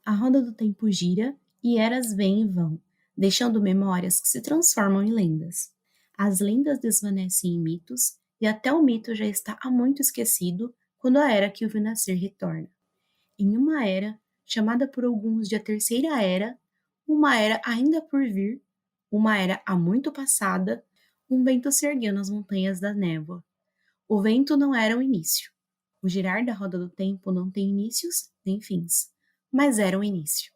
A roda do tempo gira e eras vêm e vão, deixando memórias que se transformam em lendas. As lendas desvanecem em mitos e até o mito já está há muito esquecido quando a era que o viu nascer retorna. Em uma era, chamada por alguns de a Terceira Era, uma era ainda por vir, uma era há muito passada, um vento se ergueu nas montanhas da névoa. O vento não era o início. O girar da roda do tempo não tem inícios nem fins, mas era um início.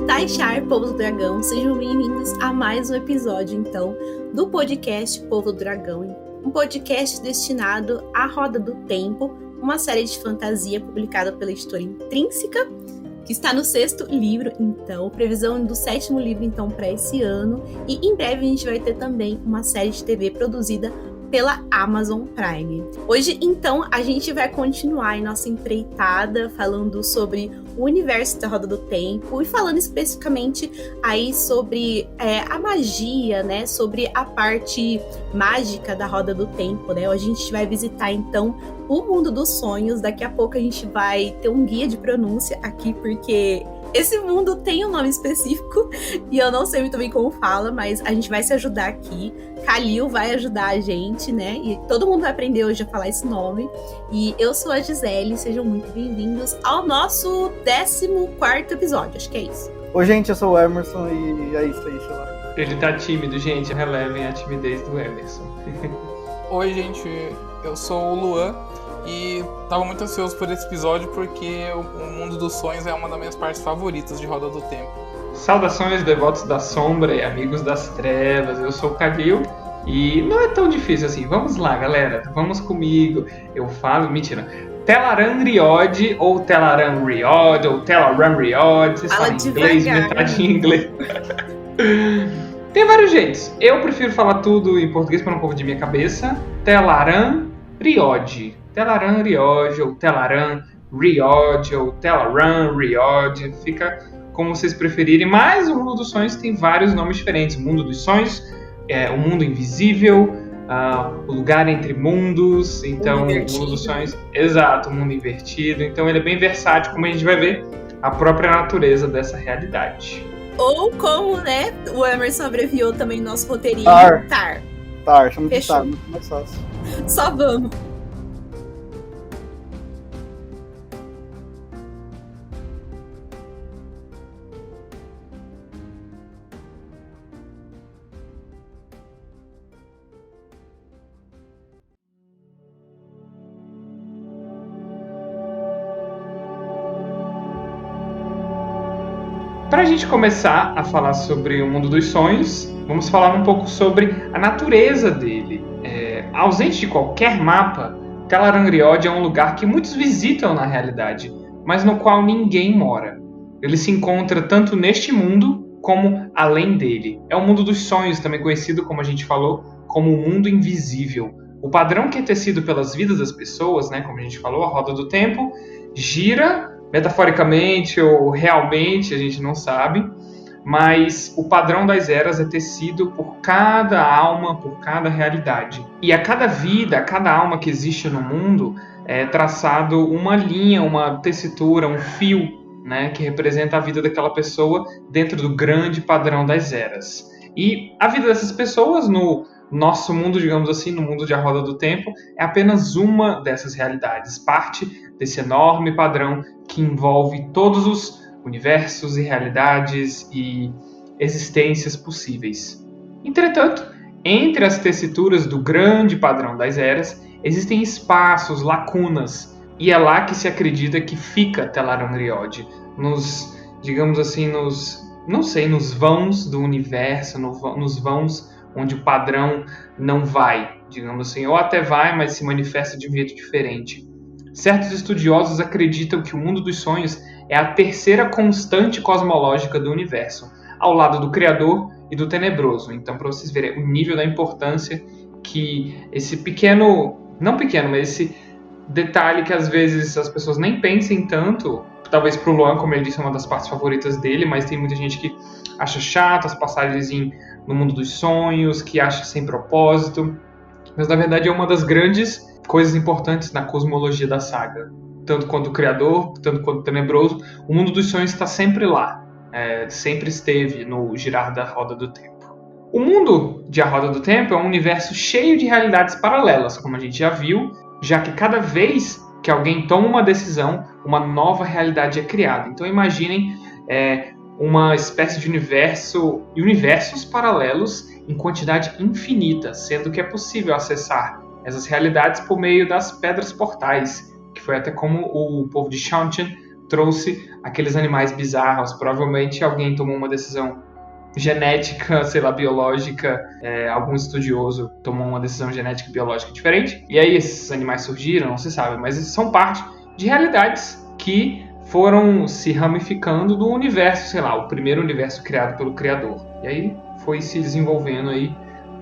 Taixar, Povo do Dragão, sejam bem-vindos a mais um episódio, então, do podcast Povo do Dragão, um podcast destinado à Roda do Tempo, uma série de fantasia publicada pela editora Intrínseca, que está no 6º livro, então, previsão do 7º livro, então, para esse ano, e em breve a gente vai ter também uma série de TV produzida pela Amazon Prime. Hoje, então, a gente vai continuar em nossa empreitada falando sobre o universo da Roda do Tempo e falando especificamente aí sobre a magia, né? Sobre a parte mágica da Roda do Tempo, né? Hoje a gente vai visitar, então, o mundo dos sonhos. Daqui a pouco a gente vai ter um guia de pronúncia aqui, porque esse mundo tem um nome específico e eu não sei muito bem como fala, mas a gente vai se ajudar aqui. Kalil vai ajudar a gente, né? E todo mundo vai aprender hoje a falar esse nome. E eu sou a Gisele, sejam muito bem-vindos ao nosso 14º episódio, acho que é isso. Oi, gente, eu sou o Emerson e é isso aí, sei lá. Ele tá tímido, gente, relevem a timidez do Emerson. Oi, gente, eu sou o Luan e tava muito ansioso por esse episódio porque o mundo dos sonhos é uma das minhas partes favoritas de Roda do Tempo. Saudações, devotos da sombra e amigos das trevas, eu sou o Kalil e não é tão difícil assim. Vamos lá, galera, vamos comigo. Eu falo, mentira, Teleran Riod ou Teleran Riod ou Teleran Riod, vocês falam inglês, metade em inglês. Tem vários jeitos, eu prefiro falar tudo em português para não confundir minha cabeça. Teleran Riod, Teleran Riod ou Teleran Riod ou Teleran Riod, fica como vocês preferirem, mas o mundo dos sonhos tem vários nomes diferentes. O mundo dos sonhos, o mundo invisível, o lugar entre mundos, então o mundo dos sonhos, exato, o mundo invertido, então ele é bem versátil, como a gente vai ver, a própria natureza dessa realidade. Ou como, né, o Emerson abreviou também nosso roteirinho, TAR. TAR, chama de TAR, muito mais fácil. Só vamos. Para a gente começar a falar sobre o mundo dos sonhos, vamos falar um pouco sobre a natureza dele. Ausente de qualquer mapa, Teleran Riod é um lugar que muitos visitam na realidade, mas no qual ninguém mora. Ele se encontra tanto neste mundo como além dele. É o mundo dos sonhos, também conhecido, como a gente falou, como o mundo invisível. O padrão que é tecido pelas vidas das pessoas, né, como a gente falou, a roda do tempo, gira metaforicamente ou realmente, a gente não sabe, mas o padrão das eras é tecido por cada alma, por cada realidade. E a cada vida, a cada alma que existe no mundo, é traçado uma linha, uma tessitura, um fio, né, que representa a vida daquela pessoa dentro do grande padrão das eras. E a vida dessas pessoas no nosso mundo, digamos assim, no mundo de A Roda do Tempo, é apenas uma dessas realidades, parte desse enorme padrão que envolve todos os universos e realidades e existências possíveis. Entretanto, entre as tessituras do grande padrão das eras, existem espaços, lacunas, e é lá que se acredita que fica Teleran Riod, digamos assim, nos vãos do universo, nos vãos onde o padrão não vai, digamos assim, ou até vai, mas se manifesta de um jeito diferente. Certos estudiosos acreditam que o mundo dos sonhos é a terceira constante cosmológica do universo, ao lado do Criador e do Tenebroso. Então, para vocês verem o nível da importância que esse pequeno não pequeno, mas esse detalhe que às vezes as pessoas nem pensem tanto. Talvez pro Luan, como ele disse, é uma das partes favoritas dele, mas tem muita gente que acha chato as passagens no mundo dos sonhos, que acha sem propósito. Mas na verdade é uma das grandes coisas importantes na cosmologia da saga. Tanto quanto o Criador, tanto quanto o Tenebroso, o mundo dos sonhos está sempre lá. Sempre esteve no girar da Roda do Tempo. O mundo de A Roda do Tempo é um universo cheio de realidades paralelas, como a gente já viu, já que cada vez que alguém toma uma decisão, uma nova realidade é criada. Então imaginem uma espécie de universos paralelos em quantidade infinita, sendo que é possível acessar essas realidades por meio das pedras portais, que foi até como o povo de Shantian trouxe aqueles animais bizarros. Provavelmente alguém tomou uma decisão genética, sei lá, biológica, algum estudioso tomou uma decisão genética e biológica diferente, e aí esses animais surgiram, não se sabe, mas eles são parte de realidades que foram se ramificando do universo, sei lá, o primeiro universo criado pelo Criador. E aí foi se desenvolvendo aí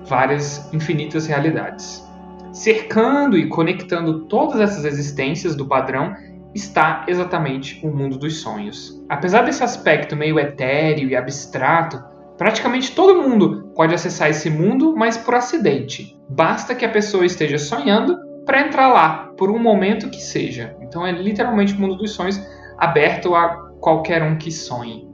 várias infinitas realidades. Cercando e conectando todas essas existências do padrão está exatamente o mundo dos sonhos. Apesar desse aspecto meio etéreo e abstrato, praticamente todo mundo pode acessar esse mundo, mas por acidente. Basta que a pessoa esteja sonhando para entrar lá, por um momento que seja. Então é literalmente o mundo dos sonhos aberto a qualquer um que sonhe.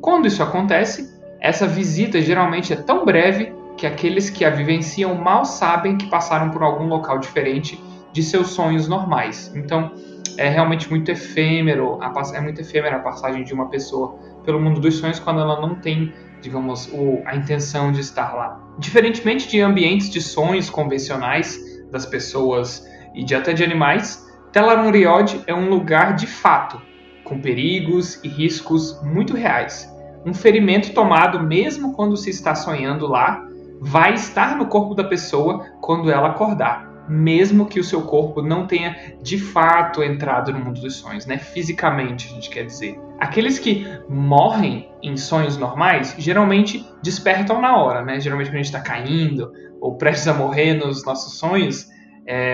Quando isso acontece, essa visita geralmente é tão breve que aqueles que a vivenciam mal sabem que passaram por algum local diferente de seus sonhos normais. Então é realmente muito efêmero, é muito efêmera a passagem de uma pessoa pelo mundo dos sonhos quando ela não tem, digamos, a intenção de estar lá. Diferentemente de ambientes de sonhos convencionais das pessoas e até de animais, Tel'aran'rhiod é um lugar de fato, com perigos e riscos muito reais. Um ferimento tomado mesmo quando se está sonhando lá vai estar no corpo da pessoa quando ela acordar, mesmo que o seu corpo não tenha de fato entrado no mundo dos sonhos, né? Fisicamente, a gente quer dizer. Aqueles que morrem em sonhos normais geralmente despertam na hora, né? Geralmente quando a gente está caindo ou prestes a morrer nos nossos sonhos,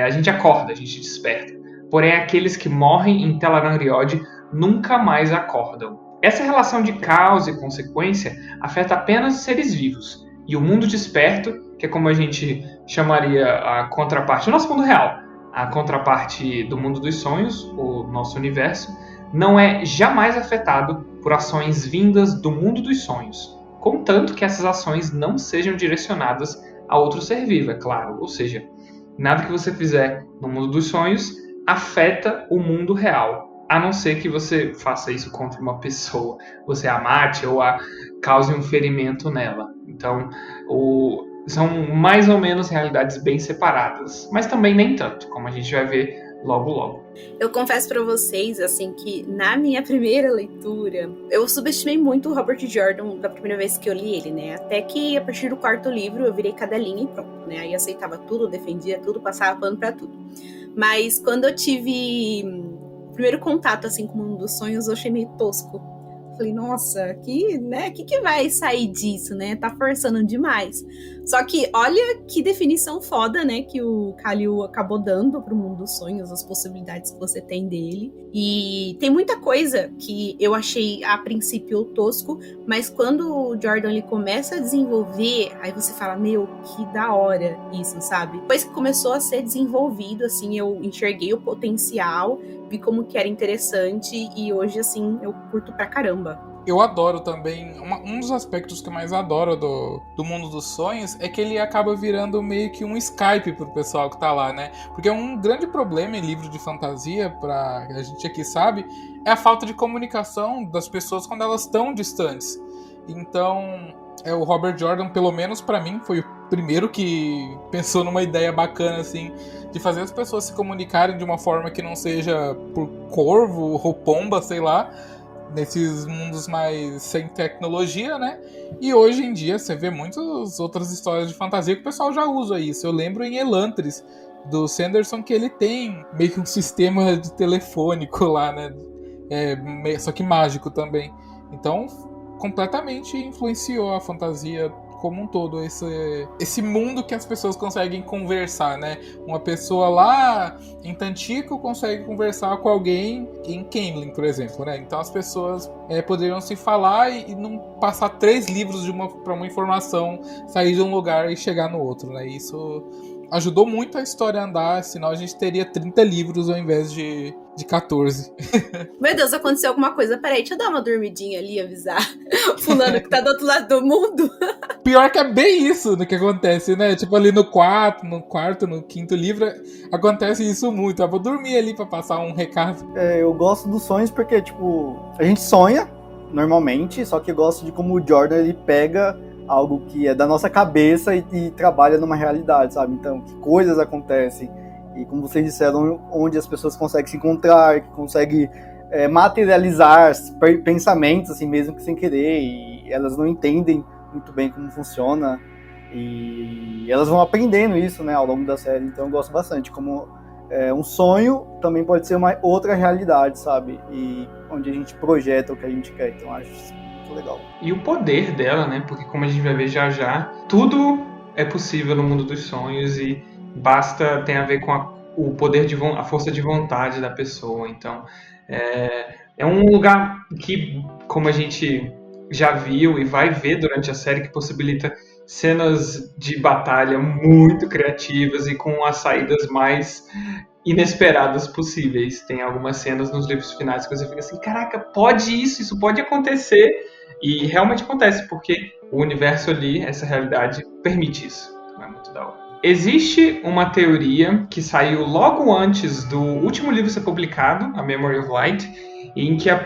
a gente acorda, a gente desperta. Porém, aqueles que morrem em Tel'aran'rhiod nunca mais acordam. Essa relação de causa e consequência afeta apenas os seres vivos. E o mundo desperto, que é como a gente chamaria a contraparte, o nosso mundo real, a contraparte do mundo dos sonhos, o nosso universo, não é jamais afetado por ações vindas do mundo dos sonhos, contanto que essas ações não sejam direcionadas a outro ser vivo, é claro. Ou seja, nada que você fizer no mundo dos sonhos afeta o mundo real, a não ser que você faça isso contra uma pessoa, você a mate ou cause um ferimento nela. Então, são mais ou menos realidades bem separadas, mas também nem tanto, como a gente vai ver logo logo. Eu confesso pra vocês, assim, que na minha primeira leitura, eu subestimei muito o Robert Jordan da primeira vez que eu li ele, né? Até que a partir do quarto livro eu virei cadelinha e pronto, né? Aí aceitava tudo, defendia tudo, passava pano pra tudo. Mas quando eu tive o primeiro contato, assim, com o mundo dos sonhos, eu achei meio tosco. Falei, nossa, que vai sair disso, né? Tá forçando demais. Só que olha que definição foda, né? Que o Khalil acabou dando pro mundo dos sonhos, as possibilidades que você tem dele. E tem muita coisa que eu achei a princípio tosco, mas quando o Jordan ele começa a desenvolver, aí você fala, meu, que da hora isso, sabe? Depois que começou a ser desenvolvido, assim, eu enxerguei o potencial, vi como que era interessante e hoje, assim, eu curto pra caramba. Eu adoro também, um dos aspectos que eu mais adoro do mundo dos sonhos é que ele acaba virando meio que um Skype pro pessoal que tá lá, né? Porque um grande problema em livro de fantasia, pra a gente aqui sabe, é a falta de comunicação das pessoas quando elas estão distantes. Então, o Robert Jordan, pelo menos pra mim, foi o primeiro que pensou numa ideia bacana, assim, de fazer as pessoas se comunicarem de uma forma que não seja por corvo ou pomba, sei lá, nesses mundos mais sem tecnologia, né? E hoje em dia você vê muitas outras histórias de fantasia que o pessoal já usa isso. Eu lembro em Elantris, do Sanderson, que ele tem meio que um sistema de telefônico lá, né? Só que mágico também. Então, completamente influenciou a fantasia como um todo, esse mundo que as pessoas conseguem conversar, né? Uma pessoa lá em Tantico consegue conversar com alguém em Caemlyn, por exemplo, né? Então as pessoas poderiam se falar e não passar 3 livros para uma informação sair de um lugar e chegar no outro, né? Isso ajudou muito a história a andar, senão a gente teria 30 livros ao invés de 14. Meu Deus, aconteceu alguma coisa. Peraí, deixa eu dar uma dormidinha ali e avisar o fulano que tá do outro lado do mundo. Pior que é bem isso que acontece, né? Tipo, ali no quarto, no 5º livro, acontece isso muito. Eu vou dormir ali pra passar um recado. Eu gosto dos sonhos porque, tipo, a gente sonha normalmente, só que eu gosto de como o Jordan, ele pega algo que é da nossa cabeça e trabalha numa realidade, sabe? Então, que coisas acontecem. E como vocês disseram, onde as pessoas conseguem se encontrar, que conseguem materializar pensamentos, assim, mesmo que sem querer. E elas não entendem muito bem como funciona. E elas vão aprendendo isso, né, ao longo da série. Então eu gosto bastante. Como um sonho também pode ser uma outra realidade, sabe? E onde a gente projeta o que a gente quer. Então eu acho isso muito legal. E o poder dela, né? Porque como a gente vai ver já já, tudo é possível no mundo dos sonhos e tem a ver com o poder a força de vontade da pessoa. Então é um lugar que, como a gente já viu e vai ver durante a série, que possibilita cenas de batalha muito criativas e com as saídas mais inesperadas possíveis. Tem algumas cenas nos livros finais que você fica assim, caraca, isso pode acontecer. E realmente acontece, porque o universo ali, essa realidade, permite isso. É muito da hora. Existe uma teoria que saiu logo antes do último livro ser publicado, A Memory of Light, em que a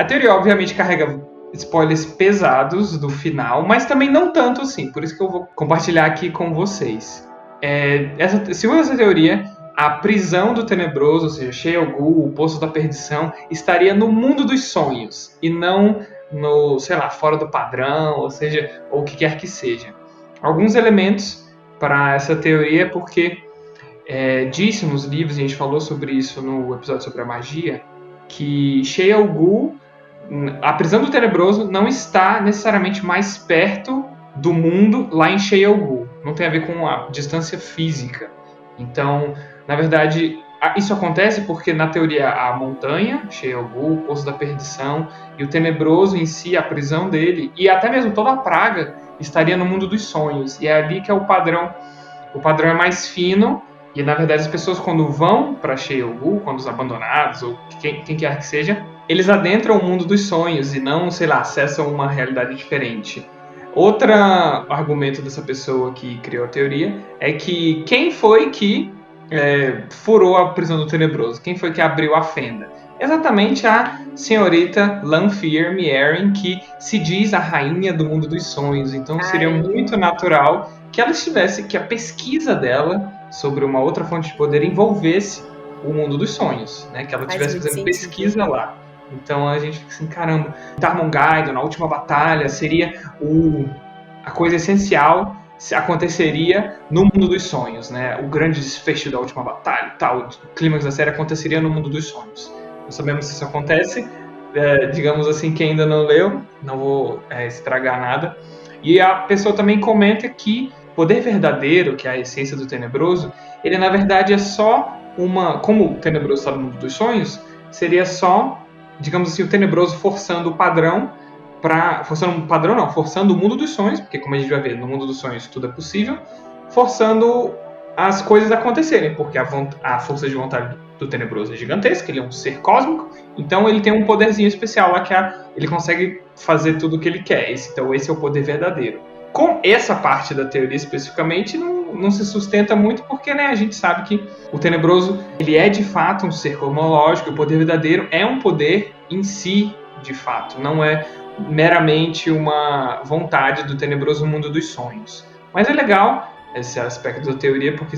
teoria obviamente carrega spoilers pesados do final, mas também não tanto assim, por isso que eu vou compartilhar aqui com vocês. Segundo essa teoria, a prisão do Tenebroso, ou seja, Shayol Ghul, o Poço da Perdição, estaria no mundo dos sonhos, e não fora do padrão, ou seja, ou o que quer que seja. Alguns elementos para essa teoria é porque disse nos livros, e a gente falou sobre isso no episódio sobre a magia, que Shayol Ghul, a prisão do Tenebroso, não está necessariamente mais perto do mundo lá em Shayol Ghul. Não tem a ver com a distância física. Então, na verdade, isso acontece porque, na teoria, a montanha, Shayol Ghul, o Poço da Perdição, e o Tenebroso em si, a prisão dele, e até mesmo toda a praga, estaria no mundo dos sonhos. E é ali que é o padrão. O padrão é mais fino, e, na verdade, as pessoas, quando vão para Shayol Ghul, quando os abandonados, ou quem quer que seja, eles adentram o mundo dos sonhos e não, acessam uma realidade diferente. Outro argumento dessa pessoa que criou a teoria é que quem foi que furou a prisão do Tenebroso? Quem foi que abriu a fenda? Exatamente a senhorita Lanfear Meereen, que se diz a rainha do mundo dos sonhos. Então seria muito natural que ela que a pesquisa dela sobre uma outra fonte de poder envolvesse o mundo dos sonhos, né? Que ela estivesse fazendo pesquisa lá. Então a gente fica assim, caramba, Tarmon-Gaido, na última batalha, seria a coisa essencial, aconteceria no mundo dos sonhos, né? O grande desfecho da última batalha, tal, o clímax da série aconteceria no mundo dos sonhos. Não sabemos se isso acontece, digamos assim, quem ainda não leu, não vou estragar nada. E a pessoa também comenta que o poder verdadeiro, que é a essência do Tenebroso, ele na verdade é só como o Tenebroso está no mundo dos sonhos, seria só, digamos assim, o Tenebroso forçando o padrão forçando o mundo dos sonhos, porque como a gente vai ver, no mundo dos sonhos tudo é possível, forçando as coisas acontecerem, porque a força de vontade do Tenebroso é gigantesca, ele é um ser cósmico, então ele tem um poderzinho especial lá que ele consegue fazer tudo o que ele quer. Então esse é o poder verdadeiro. Com essa parte da teoria especificamente não se sustenta muito, porque, né, a gente sabe que o Tenebroso ele é de fato um ser cosmológico, o poder verdadeiro é um poder em si, de fato, não é meramente uma vontade do Tenebroso no mundo dos sonhos. Mas é legal esse aspecto da teoria, porque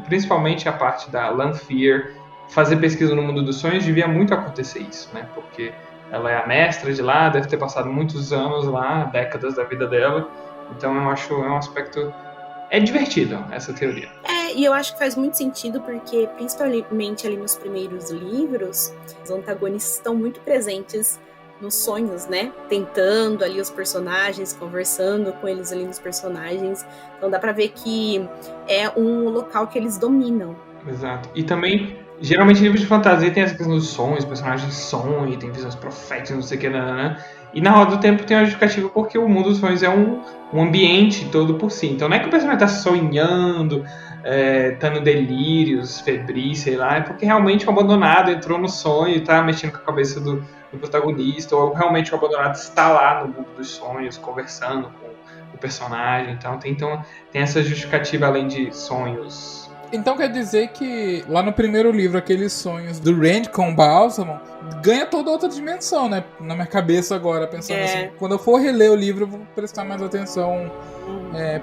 principalmente a parte da Lanfear fazer pesquisa no mundo dos sonhos, devia muito acontecer isso, né? Porque ela é a mestra de lá, deve ter passado muitos anos lá, décadas da vida dela. Então eu acho um aspecto... É divertido essa teoria. E eu acho que faz muito sentido, porque principalmente ali nos primeiros livros, os antagonistas estão muito presentes nos sonhos, né? Tentando ali os personagens, conversando com eles ali nos personagens. Então dá pra ver que é um local que eles dominam. Exato. E também, geralmente, livros de fantasia tem essa questão dos sonhos, os personagens sonham, tem visões proféticas, não sei o que, né? E na Roda do Tempo tem uma justificativa porque o mundo dos sonhos é um ambiente todo por si. Então não é que o personagem tá sonhando, tá no delírios, febris, sei lá, é porque realmente o abandonado entrou no sonho e tá mexendo com a cabeça do protagonista, ou realmente o abandonado está lá no mundo dos sonhos, conversando com o personagem. Então tem essa justificativa além de sonhos. Então quer dizer que lá no primeiro livro, aqueles sonhos do Rand com o Balsamon ganha toda outra dimensão, né? Na minha cabeça agora, pensando assim. Quando eu for reler o livro, eu vou prestar mais atenção.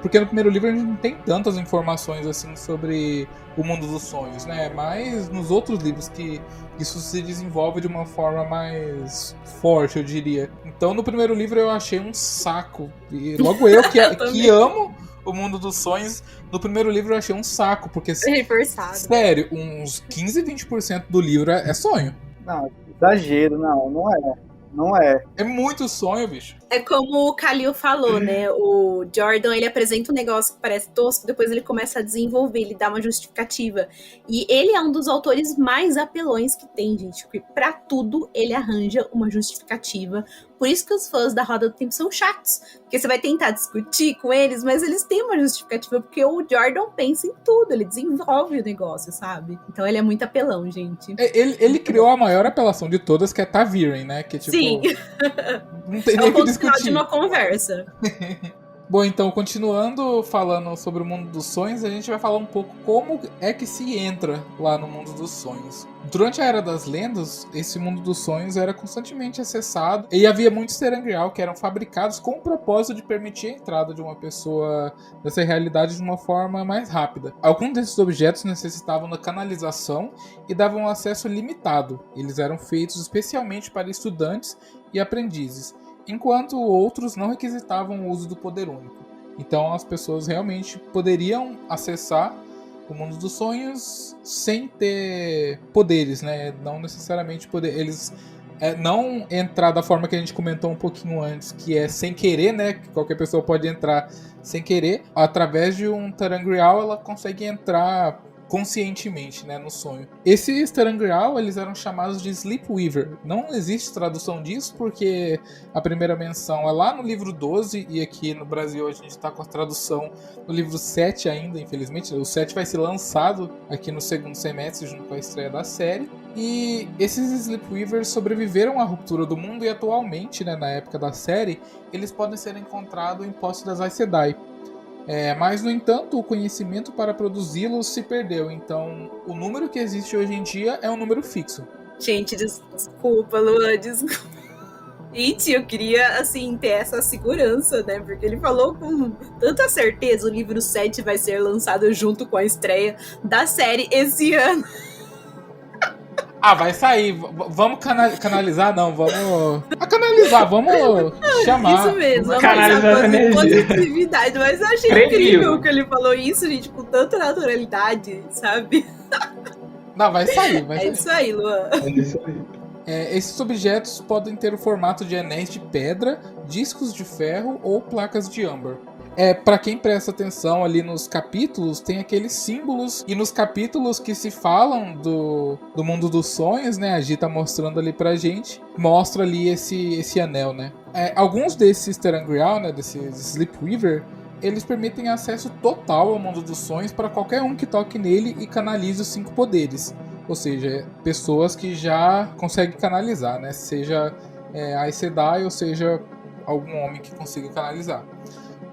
Porque no primeiro livro a gente não tem tantas informações assim sobre o mundo dos sonhos, né? Mas nos outros livros que isso se desenvolve de uma forma mais forte, eu diria. Então no primeiro livro eu achei um saco. E logo eu que amo o mundo dos sonhos, no primeiro livro eu achei um saco, porque, sério, uns 15, 20% do livro é sonho. Não, exagero, não é. É muito sonho, bicho. É como o Khalil falou, né? O Jordan, ele apresenta um negócio que parece tosco, depois ele começa a desenvolver, ele dá uma justificativa. E ele é um dos autores mais apelões que tem, gente, porque pra tudo ele arranja uma justificativa. Por isso que os fãs da Roda do Tempo são chatos, porque você vai tentar discutir com eles, mas eles têm uma justificativa, porque o Jordan pensa em tudo, ele desenvolve o negócio, sabe? Então ele é muito apelão, gente. Ele criou a maior apelação de todas, que é ta'Veren, né? Que, tipo, sim. Não tem nem o que discutir. De uma conversa. Bom, então, continuando falando sobre o mundo dos sonhos, a gente vai falar um pouco como é que se entra lá no mundo dos sonhos. Durante a Era das Lendas, esse mundo dos sonhos era constantemente acessado e havia muitos terangrial que eram fabricados com o propósito de permitir a entrada de uma pessoa nessa realidade de uma forma mais rápida. Alguns desses objetos necessitavam da canalização e davam acesso limitado. Eles eram feitos especialmente para estudantes e aprendizes, enquanto outros não requisitavam o uso do poder único. Então as pessoas realmente poderiam acessar o mundo dos sonhos sem ter poderes, né? Não necessariamente poder. Eles não entrar da forma que a gente comentou um pouquinho antes, que é sem querer, né? Que qualquer pessoa pode entrar sem querer. Através de um terangrial ela consegue entrar conscientemente, né, no sonho. Esses terangrial, eles eram chamados de Sleepweaver. Não existe tradução disso, porque a primeira menção é lá no livro 12, e aqui no Brasil a gente está com a tradução no livro 7 ainda, infelizmente. O 7 vai ser lançado aqui no segundo semestre, junto com a estreia da série. E esses Sleepweavers sobreviveram à ruptura do mundo, e atualmente, né, na época da série, eles podem ser encontrados em posse das Aes Sedai. Mas, no entanto, o conhecimento para produzi-los se perdeu. Então, o número que existe hoje em dia é um número fixo. Gente, desculpa, Luan, desculpa. Gente, eu queria, assim, ter essa segurança, né? Porque ele falou com tanta certeza, o livro 7 vai ser lançado junto com a estreia da série esse ano. Vai sair. Vamos canalizar? Não, vamos canalizar, vamos chamar. Isso mesmo, vamos canalizar a positividade. Mas eu achei incrível que ele falou isso, gente, com tanta naturalidade, sabe? Não, vai sair. É isso aí, Luan. É isso aí. Esses objetos podem ter o formato de anéis de pedra, discos de ferro ou placas de âmbar. Para quem presta atenção ali nos capítulos, tem aqueles símbolos, e nos capítulos que se falam do mundo dos sonhos, né, a Gi tá mostrando ali pra gente, mostra ali esse anel, né. Alguns desses terangrial, né, desses Sleepweaver, eles permitem acesso total ao mundo dos sonhos para qualquer um que toque nele e canalize os 5 poderes. Ou seja, pessoas que já conseguem canalizar, né, seja Aes Sedai ou seja algum homem que consiga canalizar.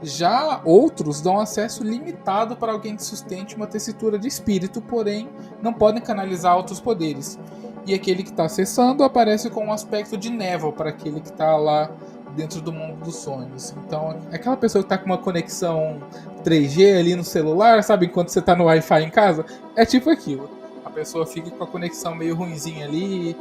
Já outros dão acesso limitado para alguém que sustente uma tessitura de espírito, porém não podem canalizar outros poderes. E aquele que está acessando aparece com um aspecto de névoa para aquele que está lá dentro do mundo dos sonhos. Então, aquela pessoa que está com uma conexão 3G ali no celular, sabe, enquanto você está no Wi-Fi em casa, é tipo aquilo. A pessoa fica com a conexão meio ruinzinha ali,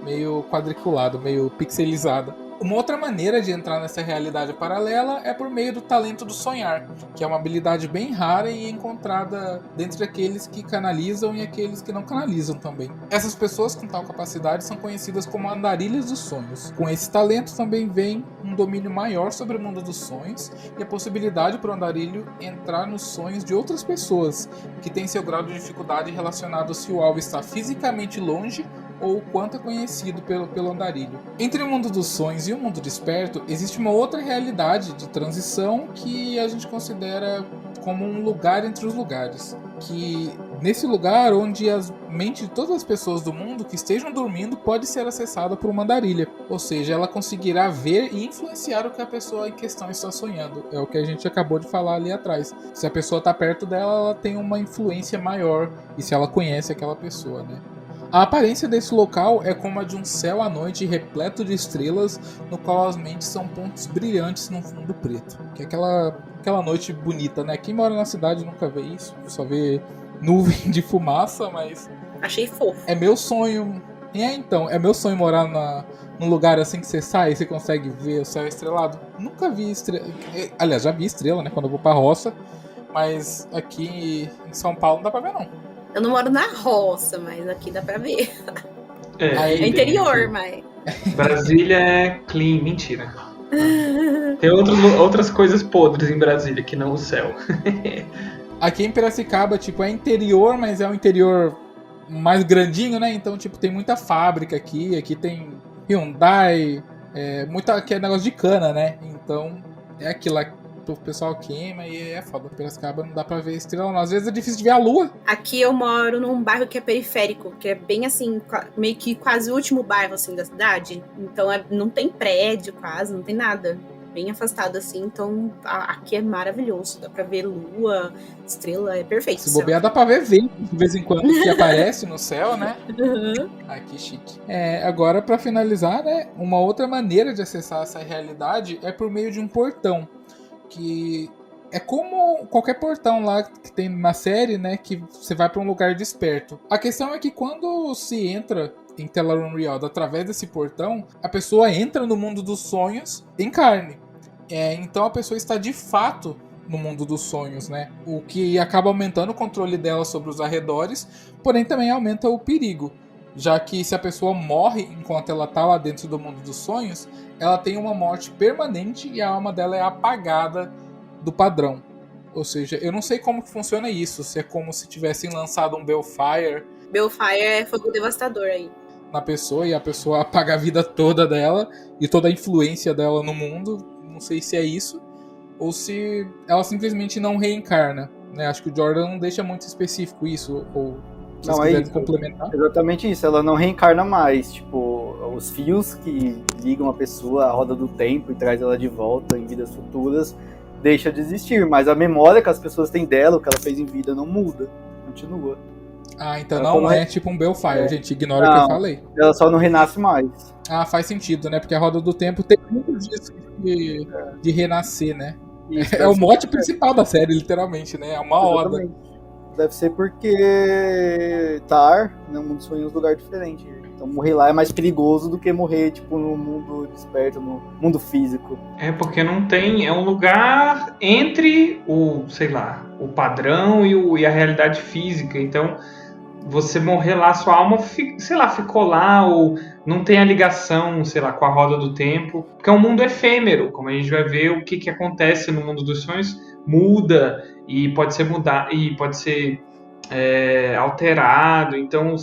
meio quadriculada, meio pixelizada. Uma outra maneira de entrar nessa realidade paralela é por meio do talento do sonhar, que é uma habilidade bem rara e encontrada dentre aqueles que canalizam e aqueles que não canalizam também. Essas pessoas com tal capacidade são conhecidas como andarilhas dos sonhos. Com esse talento também vem um domínio maior sobre o mundo dos sonhos e a possibilidade para o andarilho entrar nos sonhos de outras pessoas, que têm seu grau de dificuldade relacionado se o alvo está fisicamente longe ou o quanto é conhecido pelo andarilho. Entre o mundo dos sonhos e o mundo desperto, existe uma outra realidade de transição que a gente considera como um lugar entre os lugares. Que nesse lugar onde a mente de todas as pessoas do mundo que estejam dormindo pode ser acessada por uma andarilha. Ou seja, ela conseguirá ver e influenciar o que a pessoa em questão está sonhando. É o que a gente acabou de falar ali atrás. Se a pessoa está perto dela, ela tem uma influência maior. E se ela conhece aquela pessoa, né? A aparência desse local é como a de um céu à noite repleto de estrelas, no qual as mentes são pontos brilhantes num fundo preto. Que é aquela noite bonita, né? Quem mora na cidade nunca vê isso, só vê nuvem de fumaça, mas... Achei fofo. É meu sonho... É meu sonho morar num lugar assim que você sai e você consegue ver o céu estrelado. Nunca vi estrela... Aliás, já vi estrela, né? Quando eu vou pra roça, mas aqui em São Paulo não dá pra ver, não. Eu não moro na roça, mas aqui dá pra ver. É interior, mas... Brasília é clean, mentira. Tem outras coisas podres em Brasília, que não o céu. Aqui em Piracicaba, tipo, é interior, mas é um interior mais grandinho, né? Então, tipo, tem muita fábrica aqui. Aqui tem Hyundai, aqui é negócio de cana, né? Então, é aquilo lá. O pessoal queima e é foda. Piracicaba não dá pra ver estrela, não. Às vezes é difícil de ver a lua. Aqui eu moro num bairro que é periférico, que é bem assim, meio que quase o último bairro assim da cidade. Então não tem prédio quase, não tem nada. Bem afastado assim, então aqui é maravilhoso. Dá pra ver lua, estrela, é perfeito. Se bobear, dá pra ver vento de vez em quando que aparece no céu, né? Uhum. Ai, que chique. Agora, pra finalizar, né? Uma outra maneira de acessar essa realidade é por meio de um portão. Que é como qualquer portão lá que tem na série, né? Que você vai para um lugar desperto. A questão é que quando se entra em Tel'aran'rhiod através desse portão, a pessoa entra no mundo dos sonhos em carne. Então a pessoa está de fato no mundo dos sonhos, né? O que acaba aumentando o controle dela sobre os arredores, porém também aumenta o perigo. Já que se a pessoa morre enquanto ela está lá dentro do mundo dos sonhos, ela tem uma morte permanente e a alma dela é apagada do padrão. Ou seja, eu não sei como que funciona isso, se é como se tivessem lançado um Balefire. Balefire é fogo devastador aí. Na pessoa e a pessoa apaga a vida toda dela e toda a influência dela no mundo. Não sei se é isso ou se ela simplesmente não reencarna, né? Acho que o Jordan não deixa muito específico isso, ou se vocês quiserem complementar. Exatamente isso, ela não reencarna mais, tipo, os fios que ligam a pessoa à roda do tempo e traz ela de volta em vidas futuras, deixa de existir, mas a memória que as pessoas têm dela, o que ela fez em vida, não muda, continua. Ah, então não é tipo um Balefire, gente, ignora o que eu falei. Ela só não renasce mais. Ah, faz sentido, né, porque a roda do tempo tem muito disso de renascer, né? Isso, é o mote principal da série, literalmente, né, é uma roda. Deve ser porque Tar, no mundo dos sonhos, é um lugar diferente. Então morrer lá é mais perigoso do que morrer tipo no mundo desperto, no mundo físico. É porque não tem, é um lugar entre o padrão e a realidade física. Então você morrer lá, sua alma, ficou lá, ou não tem a ligação, com a roda do tempo. Porque é um mundo efêmero, como a gente vai ver o que acontece no mundo dos sonhos, muda e pode ser alterado. Então,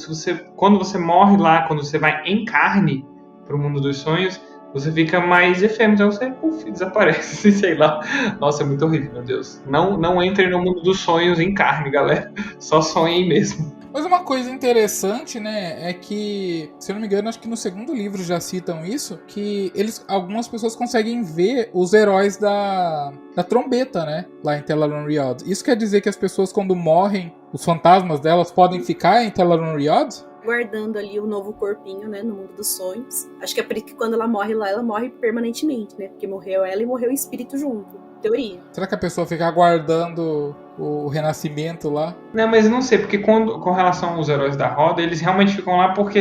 quando você morre lá, quando você vai em carne para o mundo dos sonhos, você fica mais efêmero, então você desaparece, sei lá. Nossa, é muito horrível, meu Deus. Não entrem no mundo dos sonhos em carne, galera. Só sonhem mesmo. Mas uma coisa interessante, né, é que, se eu não me engano, acho que no segundo livro já citam isso, que algumas pessoas conseguem ver os heróis da trombeta, né, lá em Tel'aran'rhiod. Isso quer dizer que as pessoas, quando morrem, os fantasmas delas podem ficar em Tel'aran'rhiod? Guardando ali o novo corpinho, né, no mundo dos sonhos. Acho que é por isso que quando ela morre lá, ela morre permanentemente, né, porque morreu ela e morreu o espírito junto. Teoria. Será que a pessoa fica aguardando o renascimento lá? Não, mas não sei, porque com relação aos heróis da roda, eles realmente ficam lá porque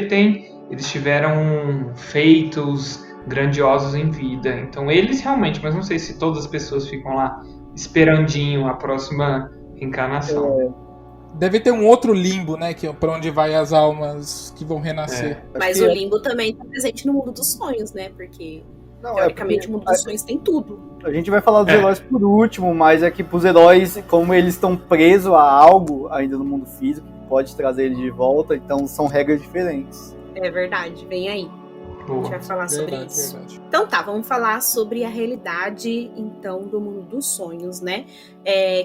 eles tiveram feitos grandiosos em vida. Então eles realmente, mas não sei se todas as pessoas ficam lá esperandinho a próxima reencarnação. Deve ter um outro limbo, né? Pra onde vai as almas que vão renascer. Mas o limbo também tá presente no mundo dos sonhos, né? Porque, teoricamente, o mundo dos sonhos tem tudo. A gente vai falar dos heróis por último, mas é que pros heróis, como eles estão presos a algo ainda no mundo físico, que pode trazer eles de volta, então são regras diferentes. É verdade, vem aí. A gente vai falar sobre isso. Verdade. Então tá, vamos falar sobre a realidade, então, do mundo dos sonhos, né?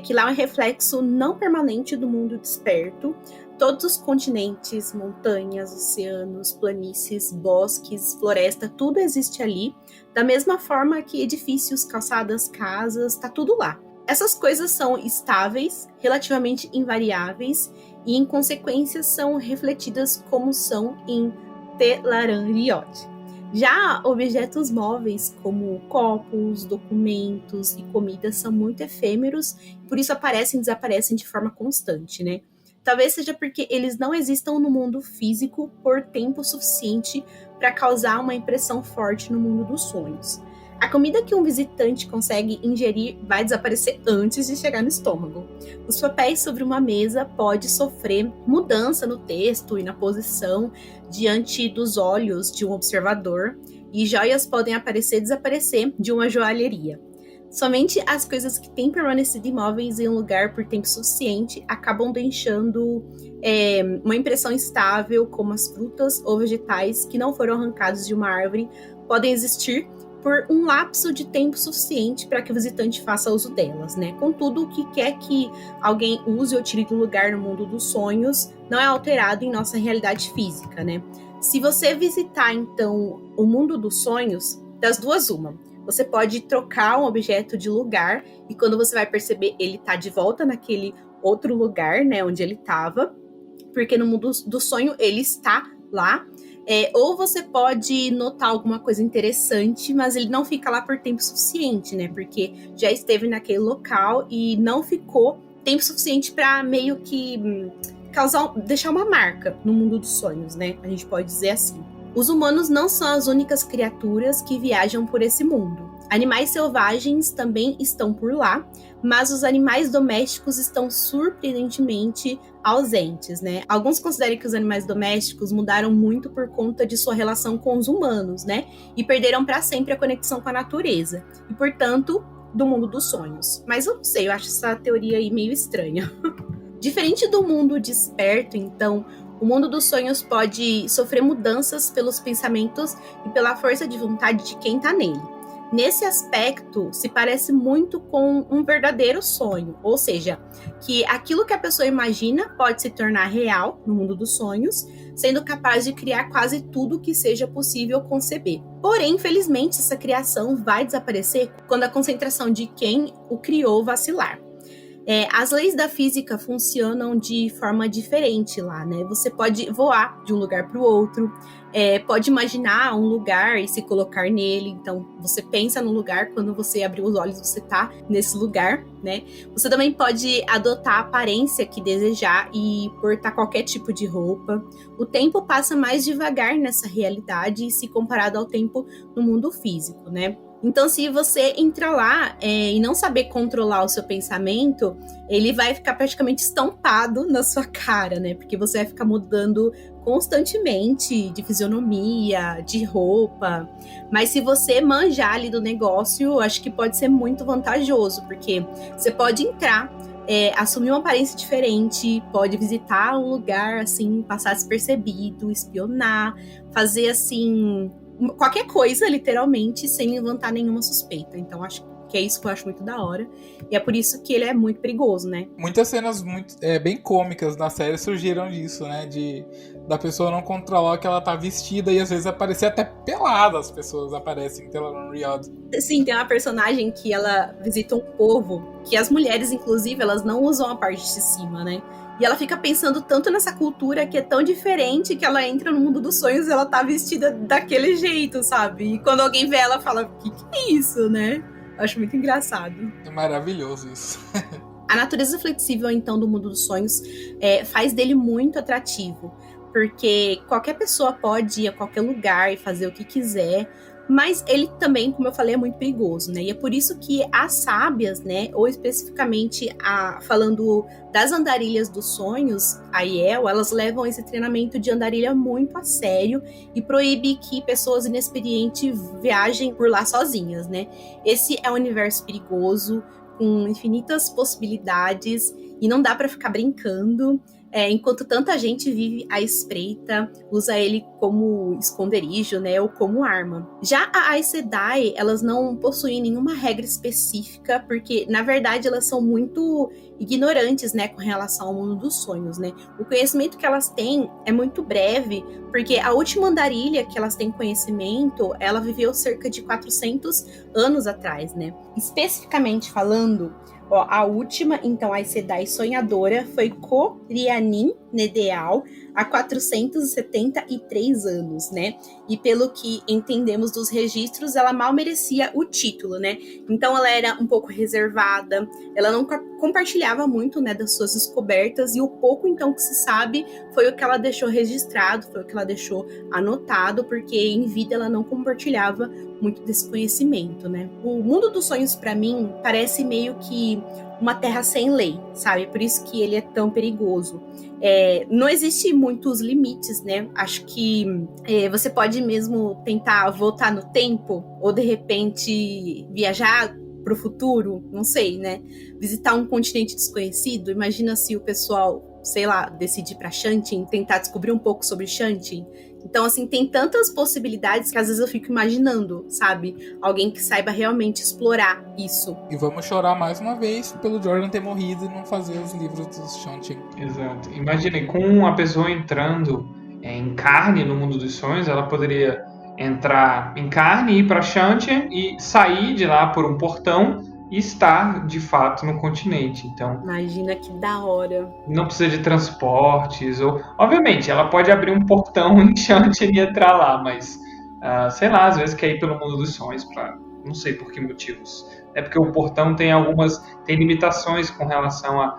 Que lá é um reflexo não permanente do mundo desperto. Todos os continentes, montanhas, oceanos, planícies, bosques, floresta, tudo existe ali. Da mesma forma que edifícios, calçadas, casas, tá tudo lá. Essas coisas são estáveis, relativamente invariáveis e, em consequência, são refletidas como são em Tel'aran'rhiod. Já objetos móveis como copos, documentos e comida são muito efêmeros, por isso aparecem e desaparecem de forma constante, né? Talvez seja porque eles não existam no mundo físico por tempo suficiente para causar uma impressão forte no mundo dos sonhos. A comida que um visitante consegue ingerir vai desaparecer antes de chegar no estômago. Os papéis sobre uma mesa podem sofrer mudança no texto e na posição diante dos olhos de um observador, e joias podem aparecer e desaparecer de uma joalheria. Somente as coisas que têm permanecido imóveis em um lugar por tempo suficiente acabam deixando uma impressão estável, como as frutas ou vegetais que não foram arrancados de uma árvore podem existir por um lapso de tempo suficiente para que o visitante faça uso delas, né? Contudo, o que quer que alguém use ou tire do lugar no mundo dos sonhos não é alterado em nossa realidade física, né? Se você visitar, então, o mundo dos sonhos, das duas uma. Você pode trocar um objeto de lugar e quando você vai perceber, ele tá de volta naquele outro lugar, né, onde ele estava, porque no mundo do sonho ele está lá. Ou você pode notar alguma coisa interessante, mas ele não fica lá por tempo suficiente, né? Porque já esteve naquele local e não ficou tempo suficiente para meio que deixar uma marca no mundo dos sonhos, né? A gente pode dizer assim. Os humanos não são as únicas criaturas que viajam por esse mundo. Animais selvagens também estão por lá, mas os animais domésticos estão surpreendentemente ausentes, né? Alguns consideram que os animais domésticos mudaram muito por conta de sua relação com os humanos, né? E perderam para sempre a conexão com a natureza. E, portanto, do mundo dos sonhos. Mas eu não sei, eu acho essa teoria aí meio estranha. Diferente do mundo desperto, então, o mundo dos sonhos pode sofrer mudanças pelos pensamentos e pela força de vontade de quem está nele. Nesse aspecto, se parece muito com um verdadeiro sonho, ou seja, que aquilo que a pessoa imagina pode se tornar real no mundo dos sonhos, sendo capaz de criar quase tudo que seja possível conceber. Porém, infelizmente, essa criação vai desaparecer quando a concentração de quem o criou vacilar. As leis da física funcionam de forma diferente lá, né? Você pode voar de um lugar para o outro, pode imaginar um lugar e se colocar nele. Então, você pensa no lugar, quando você abrir os olhos, você tá nesse lugar, né? Você também pode adotar a aparência que desejar e portar qualquer tipo de roupa. O tempo passa mais devagar nessa realidade se comparado ao tempo no mundo físico, né? Então, se você entrar lá e não saber controlar o seu pensamento, ele vai ficar praticamente estampado na sua cara, né? Porque você vai ficar mudando constantemente de fisionomia, de roupa. Mas se você manjar ali do negócio, eu acho que pode ser muito vantajoso, porque você pode entrar, assumir uma aparência diferente, pode visitar um lugar, assim, passar despercebido, espionar, fazer, assim, qualquer coisa, literalmente, sem levantar nenhuma suspeita. Então, acho que é isso que eu acho muito da hora. E é por isso que ele é muito perigoso, né? Muitas cenas bem cômicas na série surgiram disso, né? Da pessoa não controlar o que ela tá vestida e às vezes aparecer até pelada, as pessoas aparecem em Tel'aran'rhiod. Sim, tem uma personagem que ela visita um povo, que as mulheres, inclusive, elas não usam a parte de cima, né? E ela fica pensando tanto nessa cultura que é tão diferente que ela entra no mundo dos sonhos e ela tá vestida daquele jeito, sabe? E quando alguém vê ela, fala, o que é isso, né? Eu acho muito engraçado. É maravilhoso isso. A natureza flexível, então, do mundo dos sonhos faz dele muito atrativo. Porque qualquer pessoa pode ir a qualquer lugar e fazer o que quiser. Mas ele também, como eu falei, é muito perigoso, né? E é por isso que as sábias, né, ou especificamente falando das andarilhas dos sonhos, a Aiel, elas levam esse treinamento de andarilha muito a sério e proíbe que pessoas inexperientes viajem por lá sozinhas, né? Esse é um universo perigoso, com infinitas possibilidades, e não dá para ficar brincando. Enquanto tanta gente vive à espreita, usa ele como esconderijo, né, ou como arma. Já a Aes Sedai, elas não possuem nenhuma regra específica, porque, na verdade, elas são muito ignorantes, né, com relação ao mundo dos sonhos, né. O conhecimento que elas têm é muito breve, porque a última andarilha que elas têm conhecimento, ela viveu cerca de 400 anos atrás, né. Especificamente falando, a última, então, a Aes Sedai sonhadora foi Corianin Nedeal, há 473 anos, né? E pelo que entendemos dos registros, ela mal merecia o título, né? Então ela era um pouco reservada, ela não compartilhava muito, né, das suas descobertas, e o pouco, então, que se sabe foi o que ela deixou registrado, foi o que ela deixou anotado, porque em vida ela não compartilhava muito desse conhecimento, né? O mundo dos sonhos, para mim, parece meio que uma terra sem lei, sabe? Por isso que ele é tão perigoso. Não existe muitos limites, né? Acho que você pode mesmo tentar voltar no tempo, ou de repente viajar para o futuro, não sei, né? Visitar um continente desconhecido. Imagina se o pessoal, sei lá, decidir para Shantin, tentar descobrir um pouco sobre Shantin. Então, assim, tem tantas possibilidades que às vezes eu fico imaginando, sabe? Alguém que saiba realmente explorar isso. E vamos chorar mais uma vez pelo Jordan ter morrido e não fazer os livros dos Shantin. Exato. Imagine, com uma pessoa entrando em carne no mundo dos sonhos, ela poderia entrar em carne, ir para Shantin e sair de lá por um portão e estar, de fato, no continente. Então, imagina que da hora. Não precisa de transportes, ou... Obviamente, ela pode abrir um portão em Shantin e entrar lá, mas, sei lá, às vezes quer ir pelo mundo dos sonhos, não sei por que motivos. É porque o portão tem limitações com relação a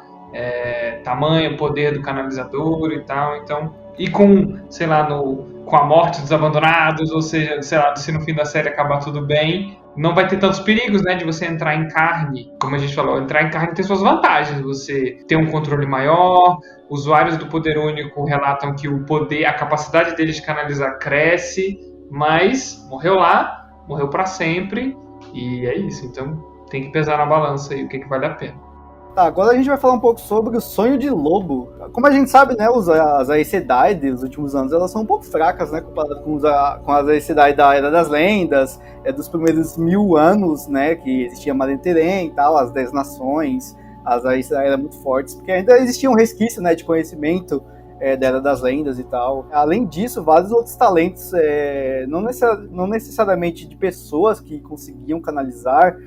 tamanho, poder do canalizador e tal, então... E com, sei lá, com a morte dos abandonados, ou seja, sei lá, se no fim da série acabar tudo bem, não vai ter tantos perigos, né, de você entrar em carne. Como a gente falou, entrar em carne tem suas vantagens. Você tem um controle maior, usuários do Poder Único relatam que a capacidade deles de canalizar cresce, mas morreu lá, morreu para sempre, e é isso. Então tem que pesar na balança aí o que vale a pena. Tá, agora a gente vai falar um pouco sobre o sonho de lobo. Como a gente sabe, né, as Aes Sedai dos últimos anos, elas são um pouco fracas, né, comparado com as Aes Sedai da Era das Lendas, dos primeiros 1000 anos, né, que existia Malenteren e tal, as 10 nações, as Aes Sedai eram muito fortes, porque ainda existia um resquício, né, de conhecimento da Era das Lendas e tal. Além disso, vários outros talentos, não necessariamente de pessoas que conseguiam canalizar,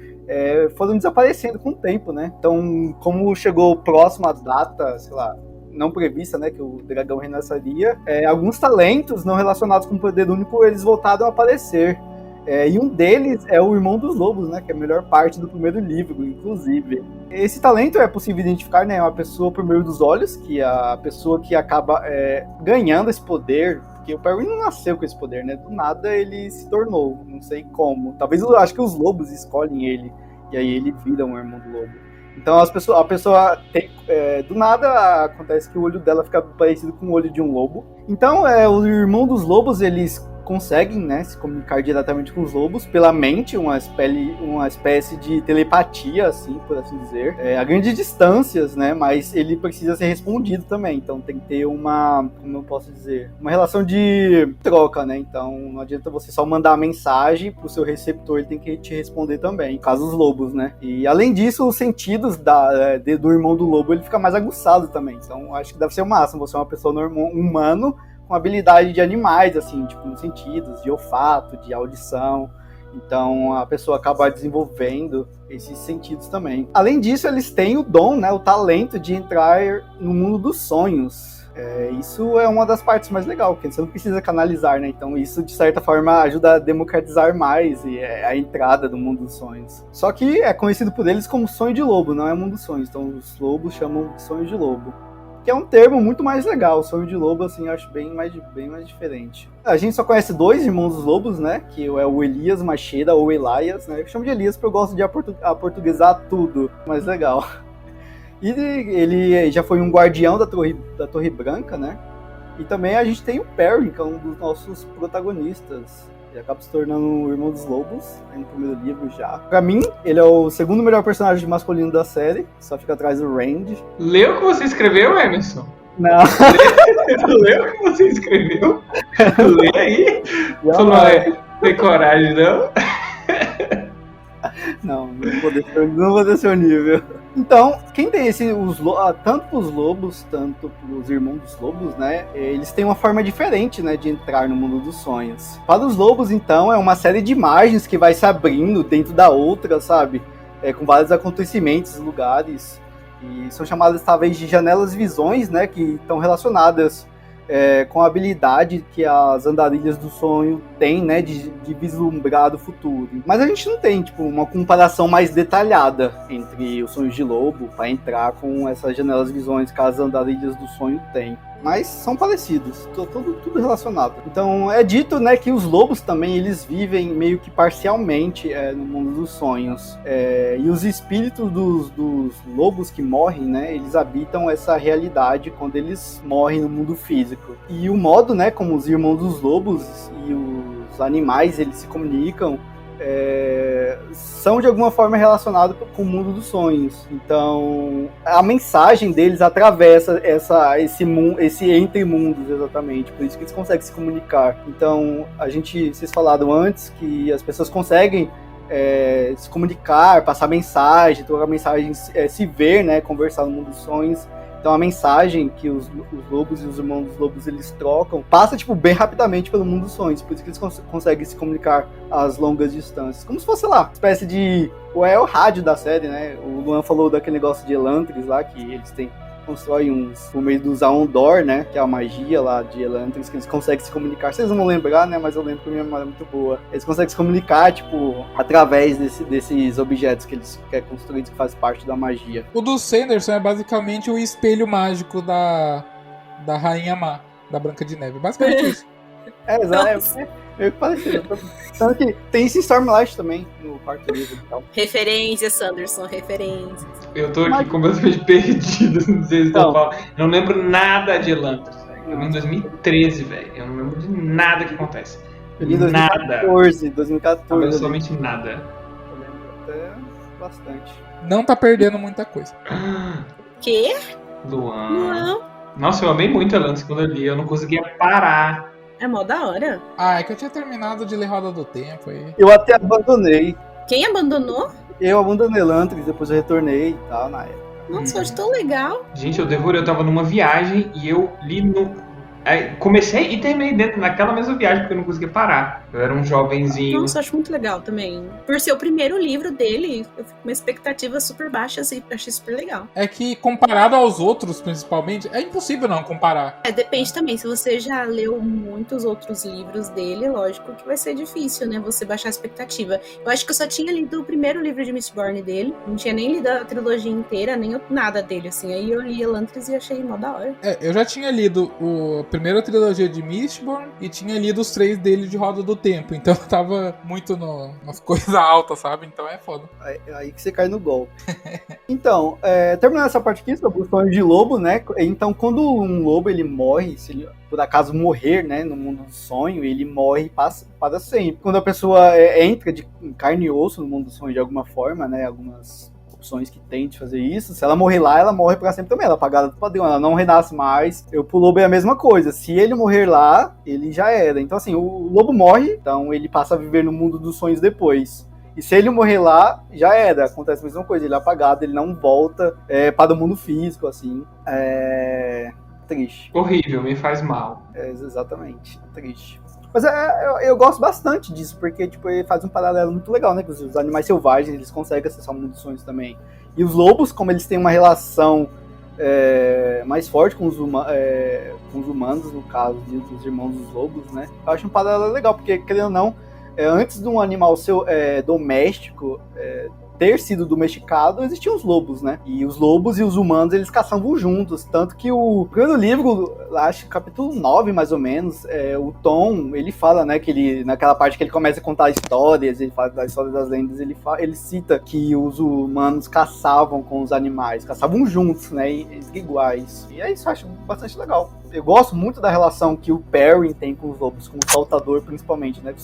foram desaparecendo com o tempo, né? Então, como chegou próximo à data, sei lá, não prevista, né, que o dragão renasceria, alguns talentos não relacionados com o Poder Único, eles voltaram a aparecer. E um deles é o Irmão dos Lobos, né, que é a melhor parte do primeiro livro, inclusive. Esse talento é possível identificar, né, uma pessoa por meio dos olhos, que é a pessoa que acaba ganhando esse poder, porque o Perrin não nasceu com esse poder, né, do nada ele se tornou, não sei como. Talvez, acho que os lobos escolhem ele, e aí ele vira um Irmão do Lobo. Então a pessoa tem, do nada acontece que o olho dela fica parecido com o olho de um lobo. Então o Irmão dos Lobos, eles conseguem, né, se comunicar diretamente com os lobos pela mente, uma espécie de telepatia, assim, por assim dizer, a grandes distâncias, né, mas ele precisa ser respondido também, então tem que ter como eu posso dizer, uma relação de troca, né, então não adianta você só mandar a mensagem pro seu receptor, ele tem que te responder também, no caso dos lobos, né, e além disso, os sentidos do Irmão do Lobo, ele fica mais aguçado também, então acho que deve ser o máximo, você é uma pessoa humano, com habilidade de animais, assim, tipo, nos sentidos, de olfato, de audição. Então, a pessoa acaba desenvolvendo esses sentidos também. Além disso, eles têm o dom, né, o talento de entrar no mundo dos sonhos. Isso é uma das partes mais legais, porque você não precisa canalizar, né? Então, isso, de certa forma, ajuda a democratizar mais a entrada do mundo dos sonhos. Só que é conhecido por eles como sonho de lobo, não é mundo dos sonhos. Então, os lobos chamam de sonho de lobo. que é um termo muito mais legal. O sonho de lobo, assim, eu acho bem mais diferente. A gente só conhece 2 irmãos dos lobos, né? Que é o Elias Macheda, ou Elias, né? Eu chamo de Elias porque eu gosto de aportuguesar tudo. Mais legal. E ele já foi um guardião da Torre Branca, né? E também a gente tem o Perry, que é um dos nossos protagonistas. Ele acaba se tornando o irmão dos lobos, no primeiro livro já. Pra mim, ele é o segundo melhor personagem masculino da série, só fica atrás do Randy. Leu o que você escreveu, Emerson? Não. Leu o que você escreveu? Lê aí. Tu não tem coragem, não? Não vou descer o nível. Então, quem tem tanto pros lobos, tanto pros irmãos dos lobos, né? Eles têm uma forma diferente, né, de entrar no mundo dos sonhos. Para os lobos, então, é uma série de imagens que vai se abrindo dentro da outra, sabe? Com vários acontecimentos, lugares. E são chamadas, talvez, de janelas visões, né? Que estão relacionadas com a habilidade que as andarilhas do sonho têm, né, de vislumbrar do futuro. Mas a gente não tem, tipo, uma comparação mais detalhada entre os sonhos de lobo para entrar com essas janelas visões que as andarilhas do sonho têm. Mas são parecidos, tudo relacionado. Então é dito, né, que os lobos também eles vivem meio que parcialmente no mundo dos sonhos. E os espíritos dos lobos que morrem, né, eles habitam essa realidade quando eles morrem no mundo físico. E o modo, né, como os irmãos dos lobos e os animais eles se comunicam são de alguma forma relacionados com o mundo dos sonhos. Então a mensagem deles atravessa esse entre mundos, exatamente, por isso que eles conseguem se comunicar. Então vocês falaram antes que as pessoas conseguem se comunicar, passar mensagem, trocar mensagens, se ver, né, conversar no mundo dos sonhos. Então a mensagem que os lobos e os irmãos dos lobos eles trocam passa tipo bem rapidamente pelo mundo dos sonhos, por isso que eles conseguem se comunicar às longas distâncias, como se fosse lá, uma espécie de o rádio da série, né? O Luan falou daquele negócio de Elantris lá, que eles constroem por meio dos Aondor, né? Que é a magia lá de Elantris, que eles conseguem se comunicar. Vocês não vão lembrar, né? Mas eu lembro que a minha memória é muito boa. Eles conseguem se comunicar, tipo, através desses objetos que eles querem construir, que fazem parte da magia. O do Sanderson é basicamente o espelho mágico da Rainha Má, da Branca de Neve. Basicamente isso. Exato. Meio que parecido. Tanto que tem esse Stormlight também no quarto livro e tal. Referências, Sanderson, referências. Eu tô aqui completamente perdido, não sei se estão falando. Eu não lembro nada de Elantris, velho. Eu li em 2013, velho. Eu não lembro de nada que acontece. Eu li em 2014. Absolutamente nada. Eu lembro até bastante. Não tá perdendo muita coisa. Quê? Luan. Não. Nossa, eu amei muito Elantris quando eu li. Eu não conseguia parar. É mó da hora. É que eu tinha terminado de ler Roda do Tempo aí. Eu até abandonei. Quem abandonou? Eu abandonei Elantris, depois eu retornei e tal, na época. Nossa, eu acho tão legal. Gente, eu tava numa viagem e eu li comecei e terminei dentro naquela mesma viagem porque eu não conseguia parar. Eu era um jovenzinho. Nossa, eu acho muito legal também. Por ser o primeiro livro dele, eu fico com uma expectativa super baixa, assim, achei super legal. É que comparado aos outros, principalmente, é impossível não comparar. Depende também, se você já leu muitos outros livros dele, lógico que vai ser difícil, né, você baixar a expectativa. Eu acho que eu só tinha lido o primeiro livro de Mistborn dele, não tinha nem lido a trilogia inteira, nem nada dele, assim. Aí eu li Elantris e achei mó da hora. Eu já tinha lido a primeira trilogia de Mistborn e tinha lido os 3 dele de Roda do Tempo, então eu tava muito nas coisas altas, sabe? Então é foda. Aí que você cai no golpe. Então, terminando essa parte aqui sobre o sonho de lobo, né? Então, quando um lobo ele morre, se ele por acaso morrer, né, no mundo do sonho, ele morre para sempre. Quando a pessoa entra de carne e osso no mundo do sonho de alguma forma, né? Algumas opções que tem de fazer isso. Se ela morrer lá, ela morre pra sempre também. Ela é apagada do padrão, ela não renasce mais. O lobo é a mesma coisa. Se ele morrer lá, ele já era. Então, assim, o lobo morre, então ele passa a viver no mundo dos sonhos depois. E se ele morrer lá, já era. Acontece a mesma coisa. Ele é apagado, ele não volta para o mundo físico, assim. Triste. Horrível, me faz mal. Exatamente. Triste. Mas eu gosto bastante disso, porque tipo, ele faz um paralelo muito legal, né? Que os animais selvagens, eles conseguem acessar o mundo dos sonhos também. E os lobos, como eles têm uma relação mais forte com os humanos, no caso dos irmãos dos lobos, né? Eu acho um paralelo legal, porque, querendo ou não, antes de um animal doméstico ter sido domesticado, existiam os lobos, né? E os lobos e os humanos, eles caçavam juntos. Tanto que o primeiro livro, acho que capítulo 9, mais ou menos, o Tom, ele fala, né, que ele, naquela parte que ele começa a contar histórias, ele fala da história das lendas, ele cita que os humanos caçavam com os animais, caçavam juntos, né, iguais. E é isso, eu acho bastante legal. Eu gosto muito da relação que o Perrin tem com os lobos, com o Saltador principalmente, né?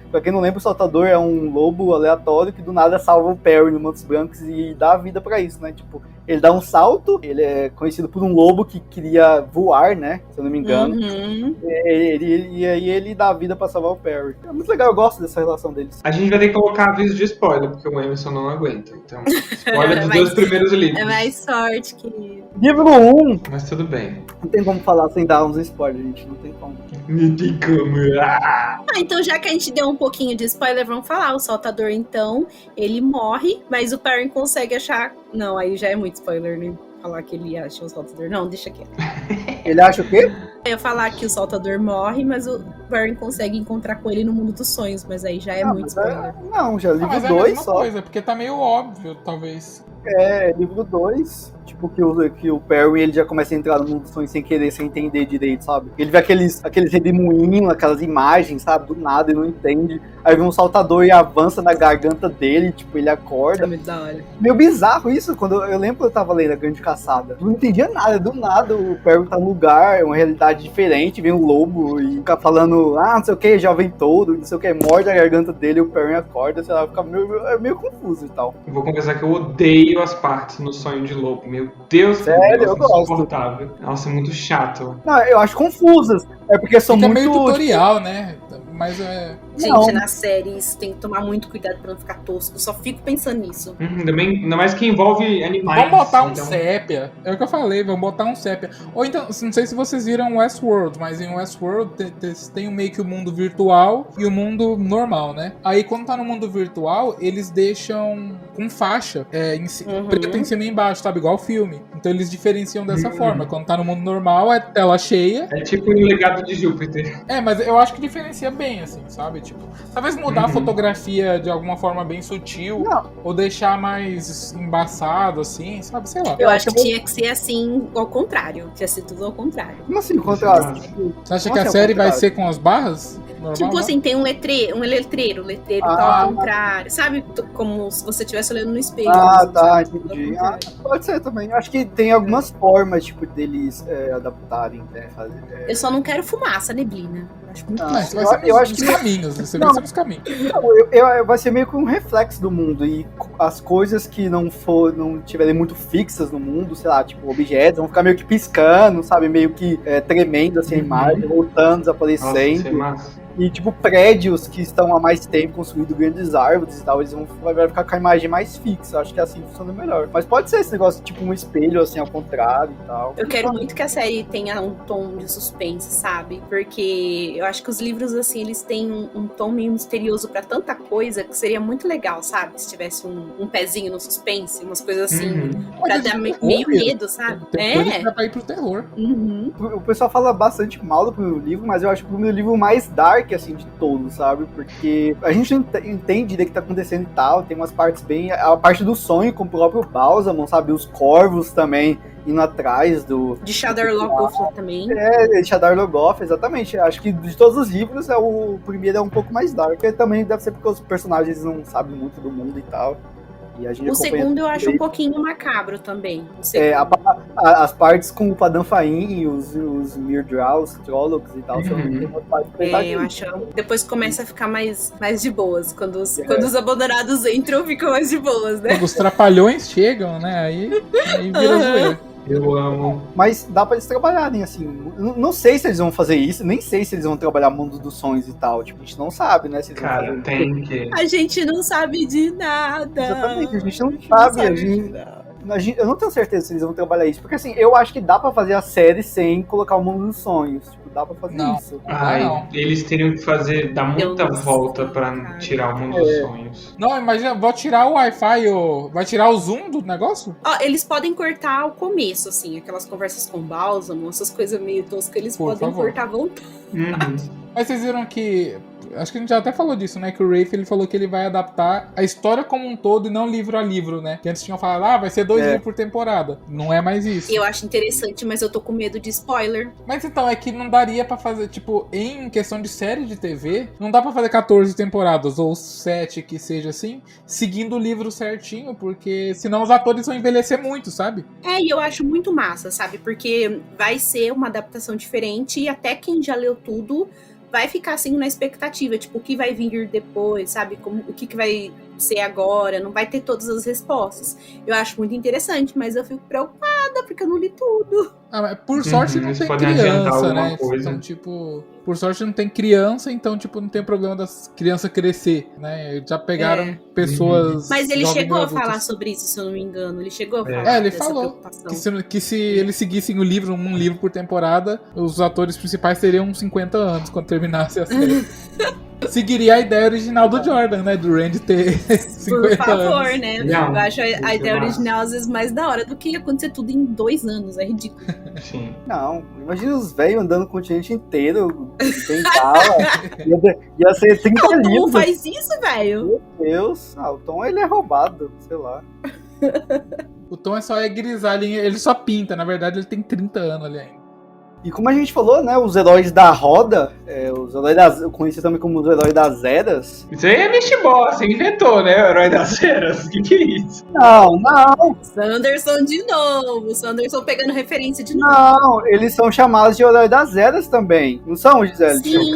Pra quem não lembra, o Saltador é um lobo aleatório que do nada salva o Perrin no Mantos Brancos e dá a vida pra isso, né? Tipo, ele dá um salto, ele é conhecido por um lobo que queria voar, né? Se eu não me engano. Uhum. E aí ele dá a vida pra salvar o Perry. É muito legal, eu gosto dessa relação deles. A gente vai ter que colocar aviso de spoiler, porque o Emerson não aguenta. Então, spoiler dos 2 primeiros livros. É mais sorte, querido. Livro 1. Mas tudo bem. Não tem como falar sem dar uns spoilers, gente. Não tem como. Não tem como. Então, já que a gente deu um pouquinho de spoiler, vamos falar. O Saltador, então, ele morre, mas o Perrin consegue achar... Não, aí já é muito spoiler, né? Falar que ele acha o Saltador. Não, deixa quieto. Ele acha o quê? Eu ia falar que o Saltador morre, mas o Perrin consegue encontrar com ele no mundo dos sonhos, mas aí já é muito spoiler. Não, já livro mas 2 é a mesma só. coisa, porque tá meio óbvio, talvez. Livro 2. Tipo, que o Perry, ele já começa a entrar no mundo dos sonhos sem querer, sem entender direito, sabe? Ele vê aqueles redemoinhos, aquelas imagens, sabe? Do nada, ele não entende. Aí vem um saltador e avança na garganta dele, tipo, ele acorda. É muito da hora. Meio bizarro isso, quando eu lembro que eu tava lendo A Grande Caçada. Eu não entendia nada, do nada o Perry tá num lugar, uma realidade diferente, vem um lobo e fica falando, não sei o que, jovem todo, não sei o que, morde a garganta dele e o Perry acorda, sei lá, fica meio confuso e tal. Eu vou confessar que eu odeio as partes no sonho de lobo. Meu Deus, sério, eu gosto. Insuportável. Nossa, é muito chato. Não, eu acho confusas. É porque são Fica muito... meio tutorial, né? Mas é... Gente, nas séries tem que tomar muito cuidado pra não ficar tosco. Eu só fico pensando nisso. Também, ainda mais que envolve animais. Vamos botar um então... sépia. É o que eu falei, vamos botar um sépia. Ou então, não sei se vocês viram Westworld, mas em Westworld tem meio que o mundo virtual e o mundo normal, né? Aí quando tá no mundo virtual, eles deixam com faixa preta em cima e embaixo, sabe? Igual filme. Então eles diferenciam dessa forma. Quando tá no mundo normal, é tela cheia. É tipo o Legado de Júpiter. Mas eu acho que diferencia bem, assim, sabe? Tipo, talvez mudar a fotografia de alguma forma bem sutil, ou deixar mais embaçado, assim, sabe? Sei lá. Eu acho que tinha que ser assim, ao contrário. Tinha que ser tudo ao contrário. Como assim, contrário? Você acha que a série vai ser com as barras? Normal, tipo assim, tem um letreiro. O letreiro tá ao contrário. Sabe? Como se você estivesse olhando no espelho. Tá, entendi. Pode ser também. Eu acho que tem algumas formas, tipo, deles adaptarem, né? Eu só não quero fumaça, neblina. Acho muito eu acho que caminhos, você vai ser os caminhos. Vai ser meio que um reflexo do mundo, e as coisas que não tiverem muito fixas no mundo, sei lá, tipo, objetos, vão ficar meio que piscando, sabe, meio que tremendo assim a imagem, voltando, desaparecendo. Nossa, e tipo, prédios que estão há mais tempo construindo grandes árvores e tal, eles vai ficar com a imagem mais fixa. Acho que assim funciona melhor. Mas pode ser esse negócio, tipo um espelho assim ao contrário e tal. Eu quero muito que a série tenha um tom de suspense, sabe? Porque eu acho que os livros, assim, eles têm um tom meio misterioso pra tanta coisa que seria muito legal, sabe? Se tivesse um pezinho no suspense, umas coisas assim, pra dar meio medo, sabe? Dá pra ir pro terror. O pessoal fala bastante mal do primeiro livro, mas eu acho que o primeiro livro mais dark, assim, de todos, sabe? Porque a gente não entende o que tá acontecendo e tal, tem umas partes bem... A parte do sonho com o próprio Balsamon, sabe? Os corvos também indo atrás do... De Shadar Logoth também. De Shadar Logoth, exatamente. Acho que de todos os livros, o primeiro é um pouco mais dark. Também deve ser porque os personagens não sabem muito do mundo e tal. E a gente o segundo eu acho um pouquinho macabro também. As partes com o Padan Fain e os Mirdraus, Trollocs e tal, são umas partes eu acho. Depois começa a ficar mais de boas. Quando os abandonados entram, ficam mais de boas, né? Quando os trapalhões chegam, né? Aí vira zoeira. Eu amo. Mas dá pra eles trabalharem, assim. Não sei se eles vão fazer isso, nem sei se eles vão trabalhar mundo dos sonhos e tal. Tipo, a gente não sabe, né? Se eles Cara, vão tem que... A gente não sabe de nada. Exatamente, a gente não sabe. Eu não tenho certeza se eles vão trabalhar isso. Porque, assim, eu acho que dá pra fazer a série sem colocar o mundo dos sonhos. Tipo, dá pra fazer isso. Não. Eles teriam que dar muita volta pra tirar o mundo dos sonhos. Não, imagina, vou tirar o Wi-Fi, vai tirar o zoom do negócio? Eles podem cortar o começo, assim, aquelas conversas com Balsamon, essas coisas meio toscas, eles podem cortar à vontade. Mas vocês viram que Acho que a gente já até falou disso, né? Que o Rafe, ele falou que ele vai adaptar a história como um todo e não livro a livro, né? Que antes tinham falado, vai ser 2 livros por temporada. Não é mais isso. Eu acho interessante, mas eu tô com medo de spoiler. Mas então, é que não daria pra fazer, tipo, em questão de série de TV, não dá pra fazer 14 temporadas, ou 7 que seja assim, seguindo o livro certinho, porque senão os atores vão envelhecer muito, sabe? E eu acho muito massa, sabe? Porque vai ser uma adaptação diferente e até quem já leu tudo vai ficar assim na expectativa, tipo, o que vai vir depois, sabe? O que vai ser agora, não vai ter todas as respostas. Eu acho muito interessante, mas eu fico preocupada porque eu não li tudo. Mas por sorte não tem criança, né? Então, tipo, por sorte não tem criança, então, tipo, não tem problema das crianças crescer, né? Já pegaram pessoas. Mas ele chegou a falar sobre isso, se eu não me engano. Ele chegou a falar ele dessa falou preocupação. que se eles seguissem um livro por temporada, os atores principais teriam uns 50 anos quando terminasse a série. Seguiria a ideia original do Jordan, né? Do Randy ter 50 Por favor, anos. né? Não, eu acho a ideia original às vezes mais da hora do que acontecer tudo em 2 anos. É ridículo. Sim. Não, imagina os velhos andando o continente inteiro, sem bala. ia ser 30 O Tom livros. faz isso, velho. Meu Deus. O Tom, ele é roubado, sei lá. O Tom é só grisalho, ele só pinta. Na verdade, ele tem 30 anos ali ainda. E como a gente falou, né, os heróis da roda, os heróis conhecidos também como os heróis das eras. Isso aí é Mistboss, você inventou, né? O herói das eras. O que é isso? Não. Sanderson de novo. Sanderson pegando referência de novo. Não, eles são chamados de herói das eras também. Não são, Gisele? Sim,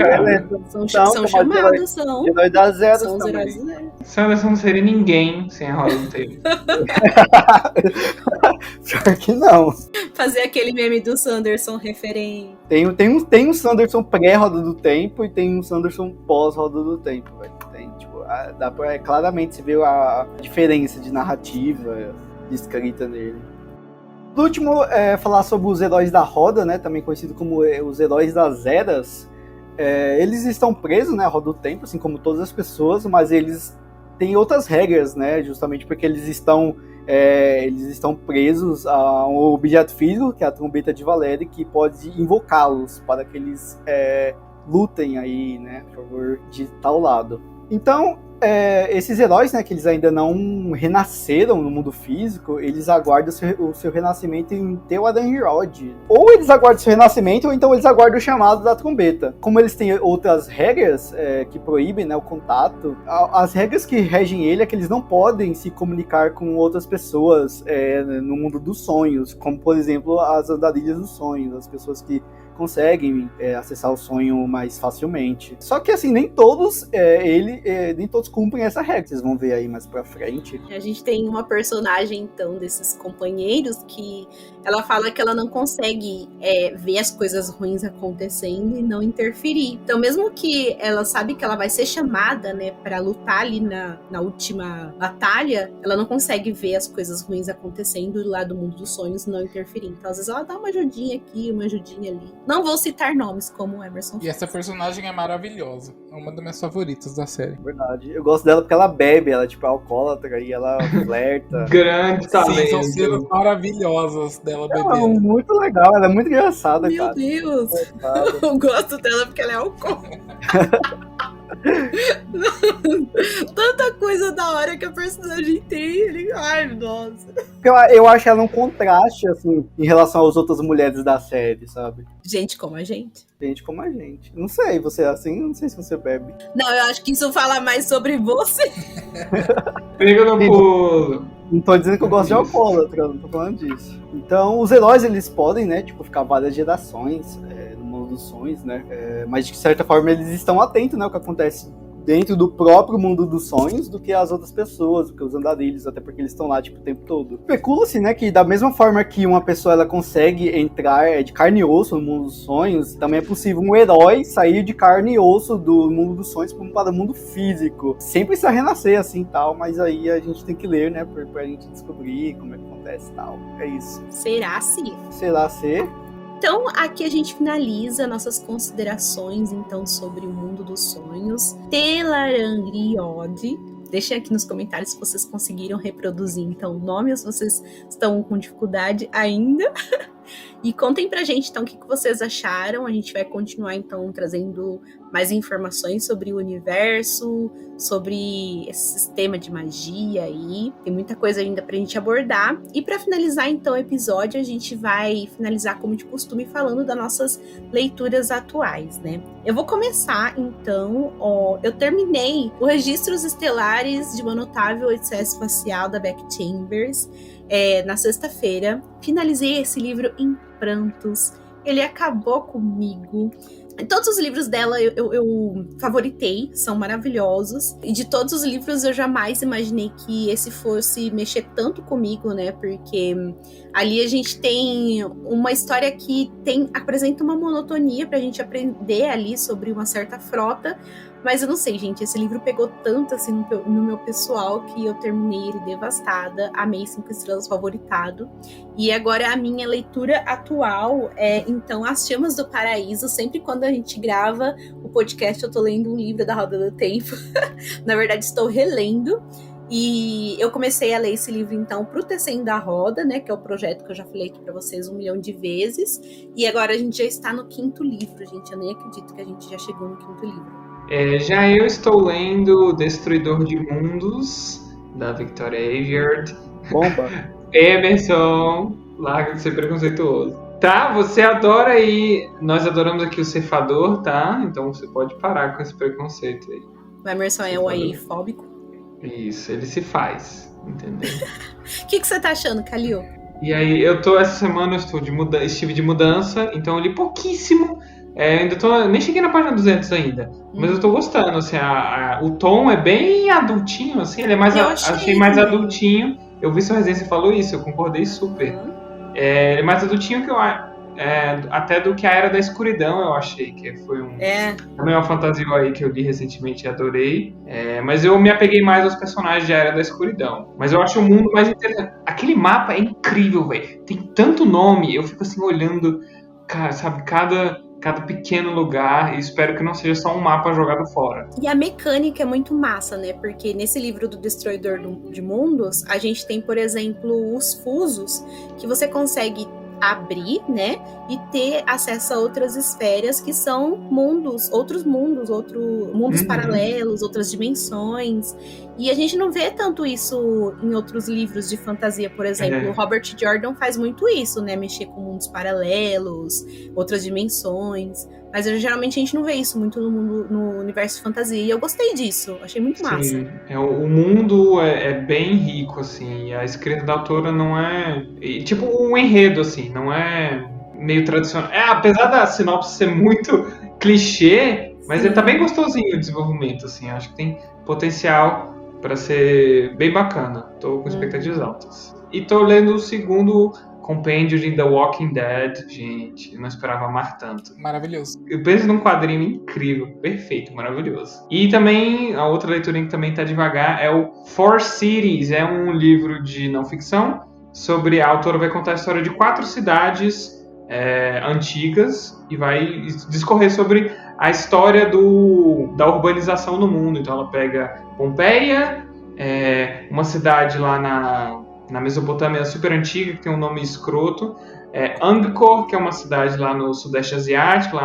são chamados, são. De herói das eras São os também. heróis das eras. Sanderson não seria ninguém sem a roda do tempo. Pior que não. Fazer aquele meme do Sanderson referente. Tem um Sanderson pré-roda do tempo e tem um Sanderson pós-roda do tempo, velho. Tem, tipo, dá pra claramente se ver a diferença de narrativa, de escrita nele. Por último, falar sobre os heróis da roda, né? Também conhecido como os heróis das eras. Eles estão presos, né? À roda do tempo, assim como todas as pessoas, mas eles têm outras regras, né? Justamente porque eles estão presos a um objeto físico, que é a trombeta de Valéria, que pode invocá-los para que eles lutem aí, né, a favor de tal lado. Então, esses heróis, né, que eles ainda não renasceram no mundo físico, eles aguardam o seu renascimento em Tel'aran'rhiod. Ou eles aguardam o seu renascimento, ou então eles aguardam o chamado da trombeta. Como eles têm outras regras que proíbem, né, o contato, as regras que regem ele é que eles não podem se comunicar com outras pessoas no mundo dos sonhos, como, por exemplo, as andarilhas dos sonhos, as pessoas que conseguem acessar o sonho mais facilmente. Só que assim, nem todos cumprem essa regra. Vocês vão ver aí mais pra frente. A gente tem uma personagem, então, desses companheiros que ela fala que ela não consegue ver as coisas ruins acontecendo e não interferir. Então, mesmo que ela sabe que ela vai ser chamada, né, pra lutar ali na última batalha, ela não consegue ver as coisas ruins acontecendo lá do mundo dos sonhos e não interferir. Então, às vezes ela dá uma ajudinha aqui, uma ajudinha ali. Não vou citar nomes como o Emerson. E essa personagem é maravilhosa. É uma das minhas favoritas da série. Verdade. Eu gosto dela porque ela bebe, ela é alcoólatra e ela flerta. Grande talento. Sim, são cenas maravilhosas dela bebendo. Ela é muito legal, ela é muito engraçada, cara. Meu Deus! Eu gosto dela porque ela é alcoólatra. Tanta coisa da hora que a personagem tem. Ai, nossa. Eu acho ela um contraste, assim, em relação às outras mulheres da série, sabe? Gente como a gente. Gente como a gente. Não sei, você é assim? Não sei se você bebe. Não, eu acho que isso fala mais sobre você. Pega no pulo. Não tô dizendo que eu gosto de alcoólatra, não tô falando disso. Então, os heróis, eles podem, né, tipo, ficar várias gerações no mundo dos sonhos, né? Mas, de certa forma, eles estão atentos, né, ao que acontece dentro do próprio mundo dos sonhos do que as outras pessoas, do que os andarilhos, até porque eles estão lá, tipo, o tempo todo. Especula-se, né, que da mesma forma que uma pessoa, ela consegue entrar de carne e osso no mundo dos sonhos, também é possível um herói sair de carne e osso do mundo dos sonhos para o mundo físico. Sem precisar renascer, assim, tal, mas aí a gente tem que ler, né, pra gente descobrir como é que acontece e tal. É isso. Será sim? Será ser? Então, aqui a gente finaliza nossas considerações, então, sobre o mundo dos sonhos. Tel'aran'rhiod. Deixem aqui nos comentários se vocês conseguiram reproduzir, então, o nome ou se vocês estão com dificuldade ainda. E contem pra gente, então, o que vocês acharam. A gente vai continuar, então, trazendo mais informações sobre o universo, sobre esse sistema de magia aí. Tem muita coisa ainda pra gente abordar. E pra finalizar, então, o episódio, a gente vai finalizar, como de costume, falando das nossas leituras atuais, né? Eu vou começar, então, eu terminei o Registros Estelares de uma Notável Odisseia Espacial da Beck Chambers na sexta-feira. Finalizei esse livro em prantos. Ele acabou comigo. Todos os livros dela eu favoritei, são maravilhosos. E de todos os livros eu jamais imaginei que esse fosse mexer tanto comigo, né? Porque ali a gente tem uma história que apresenta uma monotonia pra gente aprender ali sobre uma certa frota. Mas eu não sei, gente, esse livro pegou tanto assim no meu pessoal que eu terminei ele devastada, amei 5 estrelas, favoritado. E agora a minha leitura atual é, então, As Chamas do Paraíso. Sempre quando a gente grava o podcast eu tô lendo um livro da Roda do Tempo. Na verdade, estou relendo. E eu comecei a ler esse livro, então, pro Tecendo da Roda, né, que é o projeto que eu já falei aqui pra vocês 1 milhão de vezes. E agora a gente já está no 5º livro, gente. Eu nem acredito que a gente já chegou no 5º livro. Já eu estou lendo Destruidor de Mundos, da Victoria Aveyard. Bomba. Emerson, larga de ser preconceituoso. Tá, você adora aí. Nós adoramos aqui o Cefador, tá? Então você pode parar com esse preconceito aí. O Emerson é o AI-fóbico. Isso, ele se faz, entendeu? O que você tá achando, Calil? E aí, essa semana eu estive de mudança, então eu li pouquíssimo. Nem cheguei na página 200 ainda, mas eu tô gostando, assim, o tom é bem adultinho, assim, ele é mais, achei mais adultinho. Eu vi sua resenha, você falou isso, eu concordei super. Ele é mais adultinho que até do que a Era da Escuridão, eu achei, que foi também uma fantasia aí que eu li recentemente e adorei, mas eu me apeguei mais aos personagens de A Era da Escuridão, mas eu acho o mundo mais interessante. Aquele mapa é incrível, velho, tem tanto nome, eu fico assim olhando, cara, sabe, cada pequeno lugar, e espero que não seja só um mapa jogado fora. E a mecânica é muito massa, né? Porque nesse livro do Destruidor de Mundos, a gente tem, por exemplo, os fusos, que você consegue abrir, né? E ter acesso a outras esferas que são outros mundos paralelos, outras dimensões. E a gente não vê tanto isso em outros livros de fantasia, por exemplo. O Robert Jordan faz muito isso, né? Mexer com mundos paralelos, outras dimensões. Mas geralmente a gente não vê isso muito no universo de fantasia. E eu gostei disso, achei muito massa. Sim, o mundo é bem rico, assim. A escrita da autora não é... Tipo, um enredo, assim, não é meio tradicional. Apesar da sinopse ser muito clichê, mas ele tá bem gostosinho o desenvolvimento, assim. Acho que tem potencial para ser bem bacana. Tô com expectativas altas. E tô lendo o segundo compêndio de The Walking Dead. Gente, eu não esperava amar tanto. Maravilhoso. Eu penso num quadrinho incrível, perfeito, maravilhoso. E também, a outra leitura que também tá devagar é o Four Cities. É um livro de não ficção sobre... A autora vai contar a história de 4 cidades antigas e vai discorrer sobre a história da urbanização no mundo. Então ela pega Pompeia, uma cidade lá na Mesopotâmia super antiga, que tem um nome escroto, Angkor, que é uma cidade lá no Sudeste Asiático,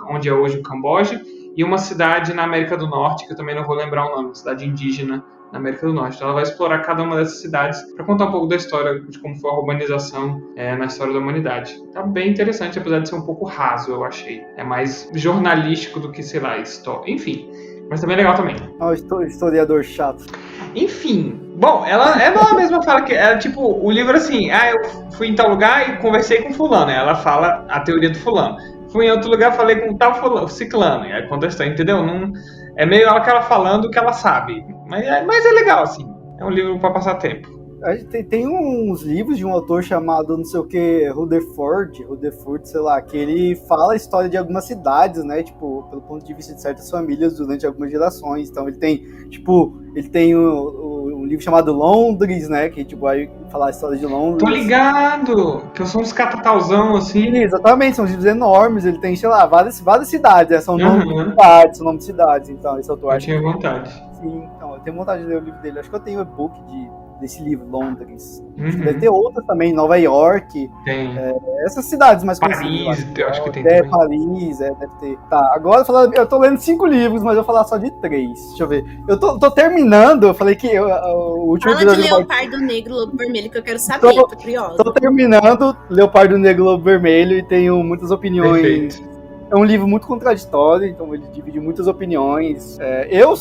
onde é hoje o Camboja, e uma cidade na América do Norte, que eu também não vou lembrar o nome, uma cidade indígena na América do Norte. Então ela vai explorar cada uma dessas cidades para contar um pouco da história, de como foi a urbanização na história da humanidade. Tá bem interessante, apesar de ser um pouco raso, eu achei. É mais jornalístico do que, sei lá, história. Enfim, mas também é legal também. Historiador chato. Enfim, bom, ela não é a mesma fala que... tipo, o livro assim, eu fui em tal lugar e conversei com fulano. Ela fala a teoria do fulano. Fui em outro lugar, falei com tal fulano, ciclano. E aí conta a história, entendeu? Não, é meio ela falando o que ela sabe. Mas é legal, assim. É um livro para passar tempo. Tem uns livros de um autor chamado, não sei o que, Rutherford, sei lá, que ele fala a história de algumas cidades, né, tipo, pelo ponto de vista de certas famílias durante algumas gerações. Então ele tem um livro chamado Londres, né, que tipo, vai falar a história de Londres. Tô ligado! Que são uns catatauzão, assim. Sim, exatamente, são livros enormes, ele tem, sei lá, várias cidades, são nomes de cidades, então esse autor... Eu tinha vontade. Sim, então, eu tenho vontade de ler o livro dele, acho que eu tenho o e-book desse livro, Londres. Uhum. Deve ter outras também, Nova York, Tem. essas cidades mais Paris, conhecidas. eu acho que tem também. Paris, deve ter. Tá, agora eu tô lendo 5 livros, mas eu vou falar só de 3. Deixa eu ver. Eu tô terminando, eu falei que o último Fala de episódio Leopardo Negro, Lobo Vermelho, que eu quero saber, tô curiosa. Tô terminando Leopardo Negro, Lobo Vermelho e tenho muitas opiniões. Perfeito. É um livro muito contraditório, então ele divide muitas opiniões. Eu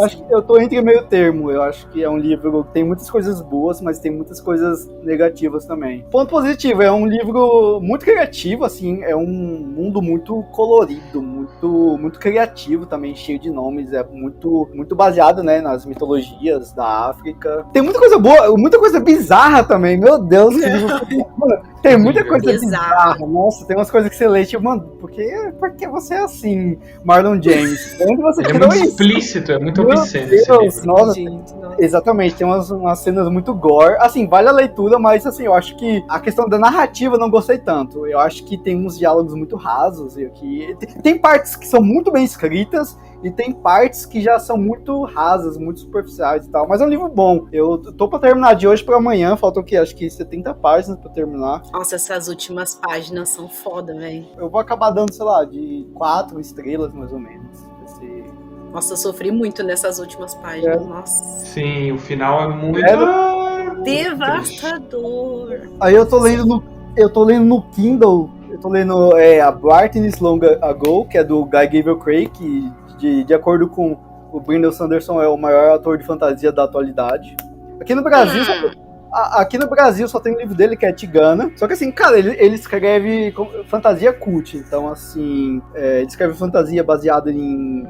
acho que eu tô entre meio termo. Eu acho que é um livro que tem muitas coisas boas, mas tem muitas coisas negativas também. Ponto positivo, é um livro muito criativo, assim, é um mundo muito colorido, muito criativo também, cheio de nomes, é muito baseado, né, nas mitologias da África. Tem muita coisa boa, muita coisa bizarra também, meu Deus, esse livro. Mano, tem muita coisa bizarra. Nossa, tem umas coisas que você lê, tipo, mano, por que você é assim, Marlon James? Onde você Ele é tirou muito isso? explícito, é muito Meu obsceno esse Deus, livro. nossa, Gente, nossa. exatamente, tem umas cenas muito gore. Assim, vale a leitura, mas assim, eu acho que a questão da narrativa eu não gostei tanto. Eu acho que tem uns diálogos muito rasos. Tem partes que são muito bem escritas e tem partes que já são muito rasas, muito superficiais e tal. Mas é um livro bom. Eu tô pra terminar de hoje pra amanhã, faltam o quê? Acho que 70 páginas pra terminar. Nossa, essas últimas páginas são foda, velho. Eu vou acabar dando, sei lá, de 4 estrelas, mais ou menos. Nossa, eu sofri muito nessas últimas páginas, nossa. Sim, o final é muito... Devastador. Aí eu tô lendo no Kindle, eu tô lendo A Brightness Long Ago, que é do Guy Gavin Craig, que de acordo com o Brandon Sanderson é o maior ator de fantasia da atualidade. Aqui no Brasil só tem um livro dele que é Tigana. Só que assim, cara, ele escreve fantasia cult. Então, assim, ele escreve fantasia baseada em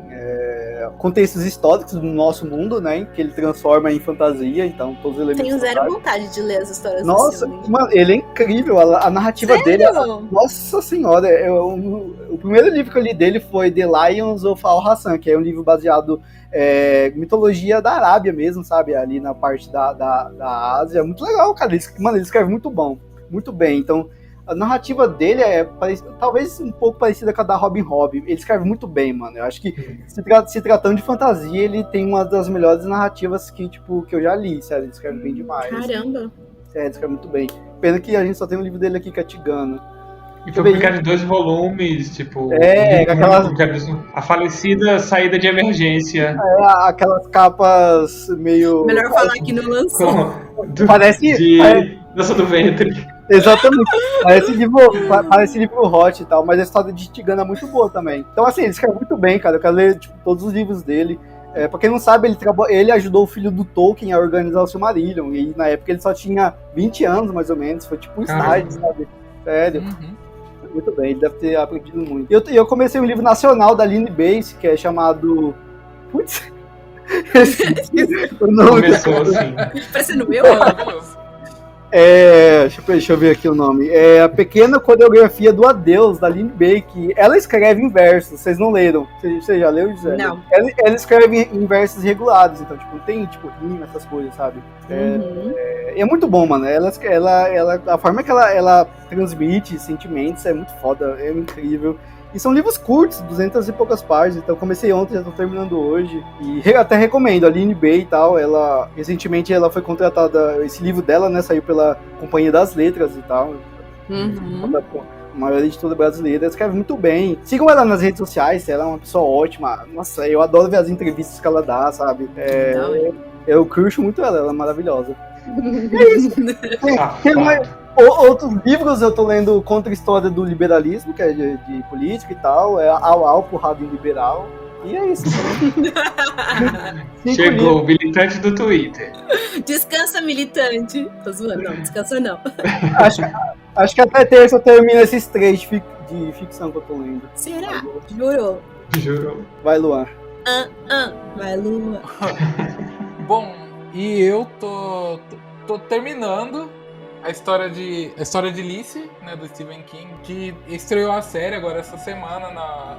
contextos históricos do nosso mundo, né? Que ele transforma em fantasia. Então, todos os elementos. Tenho zero vontade de ler as histórias Nossa, desse mano, ele é incrível. A narrativa dele. Nossa senhora. O primeiro livro que eu li dele foi The Lions of Al-Hassan, que é um livro baseado mitologia da Arábia mesmo, sabe? Ali na parte da Ásia. Muito legal, cara. Ele escreve muito bem. Então, a narrativa dele talvez um pouco parecida com a da Robin Hobb. Ele escreve muito bem, mano. Eu acho que, se tratando de fantasia, ele tem uma das melhores narrativas que eu já li, sério. Ele escreve bem demais. Caramba. Ele escreve muito bem. Pena que a gente só tem um livro dele aqui, que é Tigano. E foi publicado em 2 volumes, tipo... A falecida saída de emergência. Aquelas capas meio... Melhor falar que não lançou. Parece Dança do Ventre. Exatamente. Parece livro hot e tal, mas a história de Tigana é muito boa também. Então, assim, ele escreve muito bem, cara. Eu quero ler todos os livros dele. Pra quem não sabe, ele ajudou o filho do Tolkien a organizar o Silmarillion. E na época ele só tinha 20 anos, mais ou menos. Foi tipo um estágio, sabe? Sério. Muito bem, ele deve ter aprendido muito. E eu comecei um livro nacional da Aline Bass, que é chamado... Putz... Começou assim. Parecendo meu? Deixa eu ver aqui o nome. É A Pequena Coreografia do Adeus, da Aline Bay, que ela escreve em versos. Vocês não leram? Você já leu, Gisele? Não. Ela escreve em versos regulados, então, tipo, tem, rima, essas coisas, sabe? É muito bom, mano. A forma que ela transmite sentimentos é muito foda, é incrível. E são livros curtos, 200 e poucas páginas, então comecei ontem, já tô terminando hoje. E até recomendo, a Aline Bay e tal, recentemente ela foi contratada, esse livro dela, né, saiu pela Companhia das Letras e tal. A maior editora brasileira, ela escreve muito bem. Sigam ela nas redes sociais, ela é uma pessoa ótima. Nossa, eu adoro ver as entrevistas que ela dá, sabe? Eu curto muito ela é maravilhosa. É isso. Outros livros eu tô lendo Contra a História do Liberalismo, que é de política e tal, Au, Porrada em Liberal, e é isso. Chegou o militante do Twitter. Descansa, militante. Tô zoando, não, descansa não. Acho que até terça eu termino esses 3 de ficção que eu tô lendo. Será? Jurou. Vai, Luan. Vai, Luan. Bom, e eu tô terminando a história de Lice, né, do Stephen King, que estreou a série agora essa semana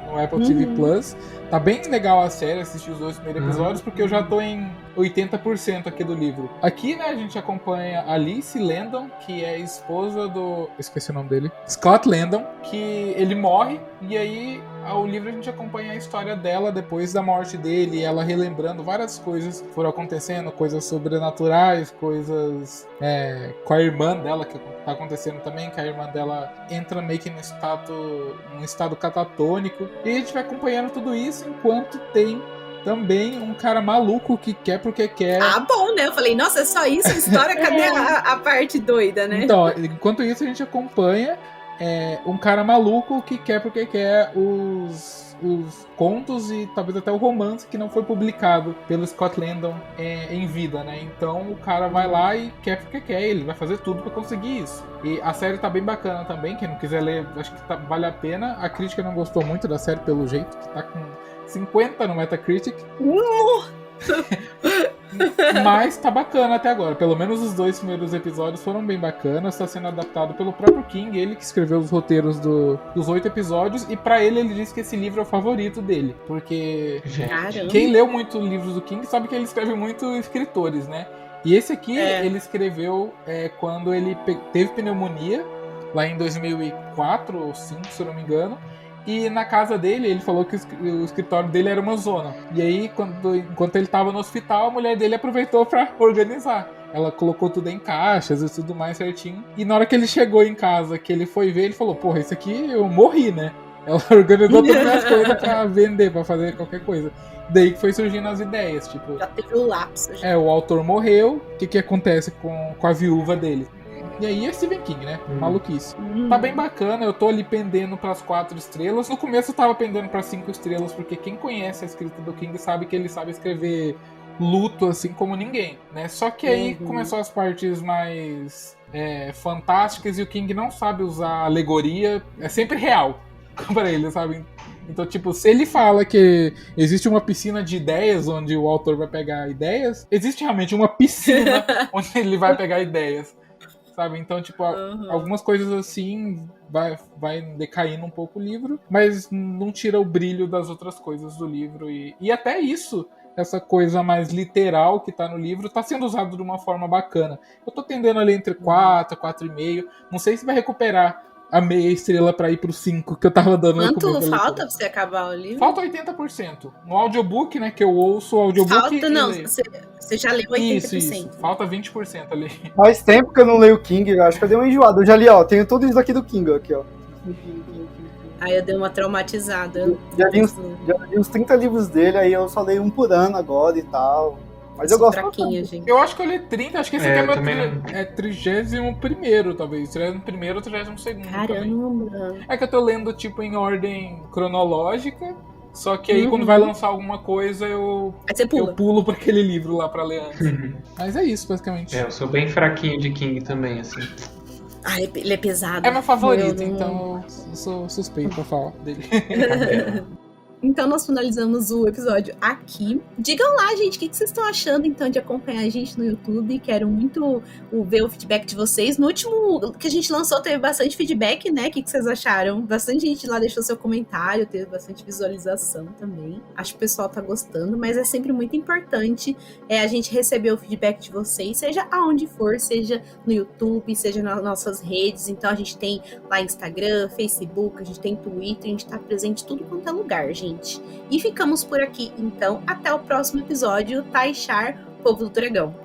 no Apple TV Plus. Tá bem legal a série, assisti os 2 primeiros episódios, porque eu já tô em 80% aqui do livro. Aqui, né, a gente acompanha Alice Landon, que é esposa do... esqueci o nome dele. Scott Landon, que ele morre, e aí o livro a gente acompanha a história dela depois da morte dele, ela relembrando várias coisas que foram acontecendo, coisas sobrenaturais, coisas com a irmã dela, que tá acontecendo também, que a irmã dela entra meio que num estado catatônico, e a gente vai acompanhando tudo isso enquanto tem também um cara maluco que quer porque quer. Ah, bom, né? Eu falei, nossa, é só isso a história? Cadê a parte doida, né? Então, enquanto isso a gente acompanha um cara maluco que quer porque quer os contos e talvez até o romance que não foi publicado pelo Scott Landon em vida, né? Então o cara vai lá e quer porque quer, ele vai fazer tudo pra conseguir isso. E a série tá bem bacana também, quem não quiser ler, acho que vale a pena. A crítica não gostou muito da série pelo jeito, que tá com 50 no Metacritic. Mas tá bacana até agora. Pelo menos os 2 primeiros episódios foram bem bacanas. Está sendo adaptado pelo próprio King, ele que escreveu os roteiros dos 8 episódios. E pra ele disse que esse livro é o favorito dele. Porque Caramba. Quem leu muito livros do King sabe que ele escreve muito escritores, né? E esse aqui ele escreveu quando ele teve pneumonia, lá em 2004 ou 2005, se eu não me engano. E na casa dele, ele falou que o escritório dele era uma zona. E aí, enquanto ele estava no hospital, a mulher dele aproveitou para organizar. Ela colocou tudo em caixas e tudo mais certinho. E na hora que ele chegou em casa, que ele foi ver, ele falou, porra, isso aqui eu morri, né? Ela organizou todas as coisas pra vender, pra fazer qualquer coisa. Daí que foi surgindo as ideias, tipo... Já teve o lapso. Já. O autor morreu, o que acontece com a viúva dele? E aí é Stephen King, né? Maluquice. Tá bem bacana, eu tô ali pendendo pras 4 estrelas. No começo eu tava pendendo pras 5 estrelas, porque quem conhece a escrita do King sabe que ele sabe escrever luto assim como ninguém, né? Só que aí começou as partes mais fantásticas e o King não sabe usar alegoria. É sempre real pra ele, sabe? Então, tipo, se ele fala que existe uma piscina de ideias onde o autor vai pegar ideias, existe realmente uma piscina onde ele vai pegar ideias. Sabe? Então, tipo, algumas coisas assim vai decaindo um pouco o livro, mas não tira o brilho das outras coisas do livro. E até isso, essa coisa mais literal que tá no livro, tá sendo usado de uma forma bacana. Eu tô tendendo ali entre 4, 4,5. Não sei se vai recuperar a meia estrela pra ir pro 5 que eu tava dando no começo. Quanto falta pra você acabar o livro? Falta 80%. No audiobook, né, que eu ouço o audiobook... Falta, não, você já leu 80%. Isso. Falta 20% ali. Faz tempo que eu não leio o King, eu acho que eu dei uma enjoada. Eu já li, ó, tenho tudo isso aqui do King, aqui, ó. Aí eu dei uma traumatizada. Já li uns 30 livros dele, aí eu só leio um por ano agora e tal. Mas eu gosto fraquinho, gente. Eu acho que eu li 30, acho que esse aqui é meu 31º, talvez. 31º ou 32º. Caramba! Também. É que eu tô lendo, tipo, em ordem cronológica, só que aí quando vai lançar alguma coisa, eu pulo pra aquele livro lá pra ler antes. Mas é isso, basicamente. Eu sou bem fraquinho de King também, assim. Ah, ele é pesado. É meu favorito, então eu sou suspeito pra falar dele. Então nós finalizamos o episódio aqui. Digam lá, gente, o que vocês estão achando então de acompanhar a gente no YouTube. Quero muito ver o feedback de vocês. No último que a gente lançou teve bastante feedback, né? O que vocês acharam? Bastante gente lá deixou seu comentário, teve bastante visualização também. Acho que o pessoal tá gostando, mas é sempre muito importante a gente receber o feedback de vocês, seja aonde for, seja no YouTube, seja nas nossas redes. Então a gente tem lá Instagram, Facebook, a gente tem Twitter, a gente tá presente em tudo quanto é lugar, gente. E ficamos por aqui, então. Até o próximo episódio. Taishar, Povo do Dragão.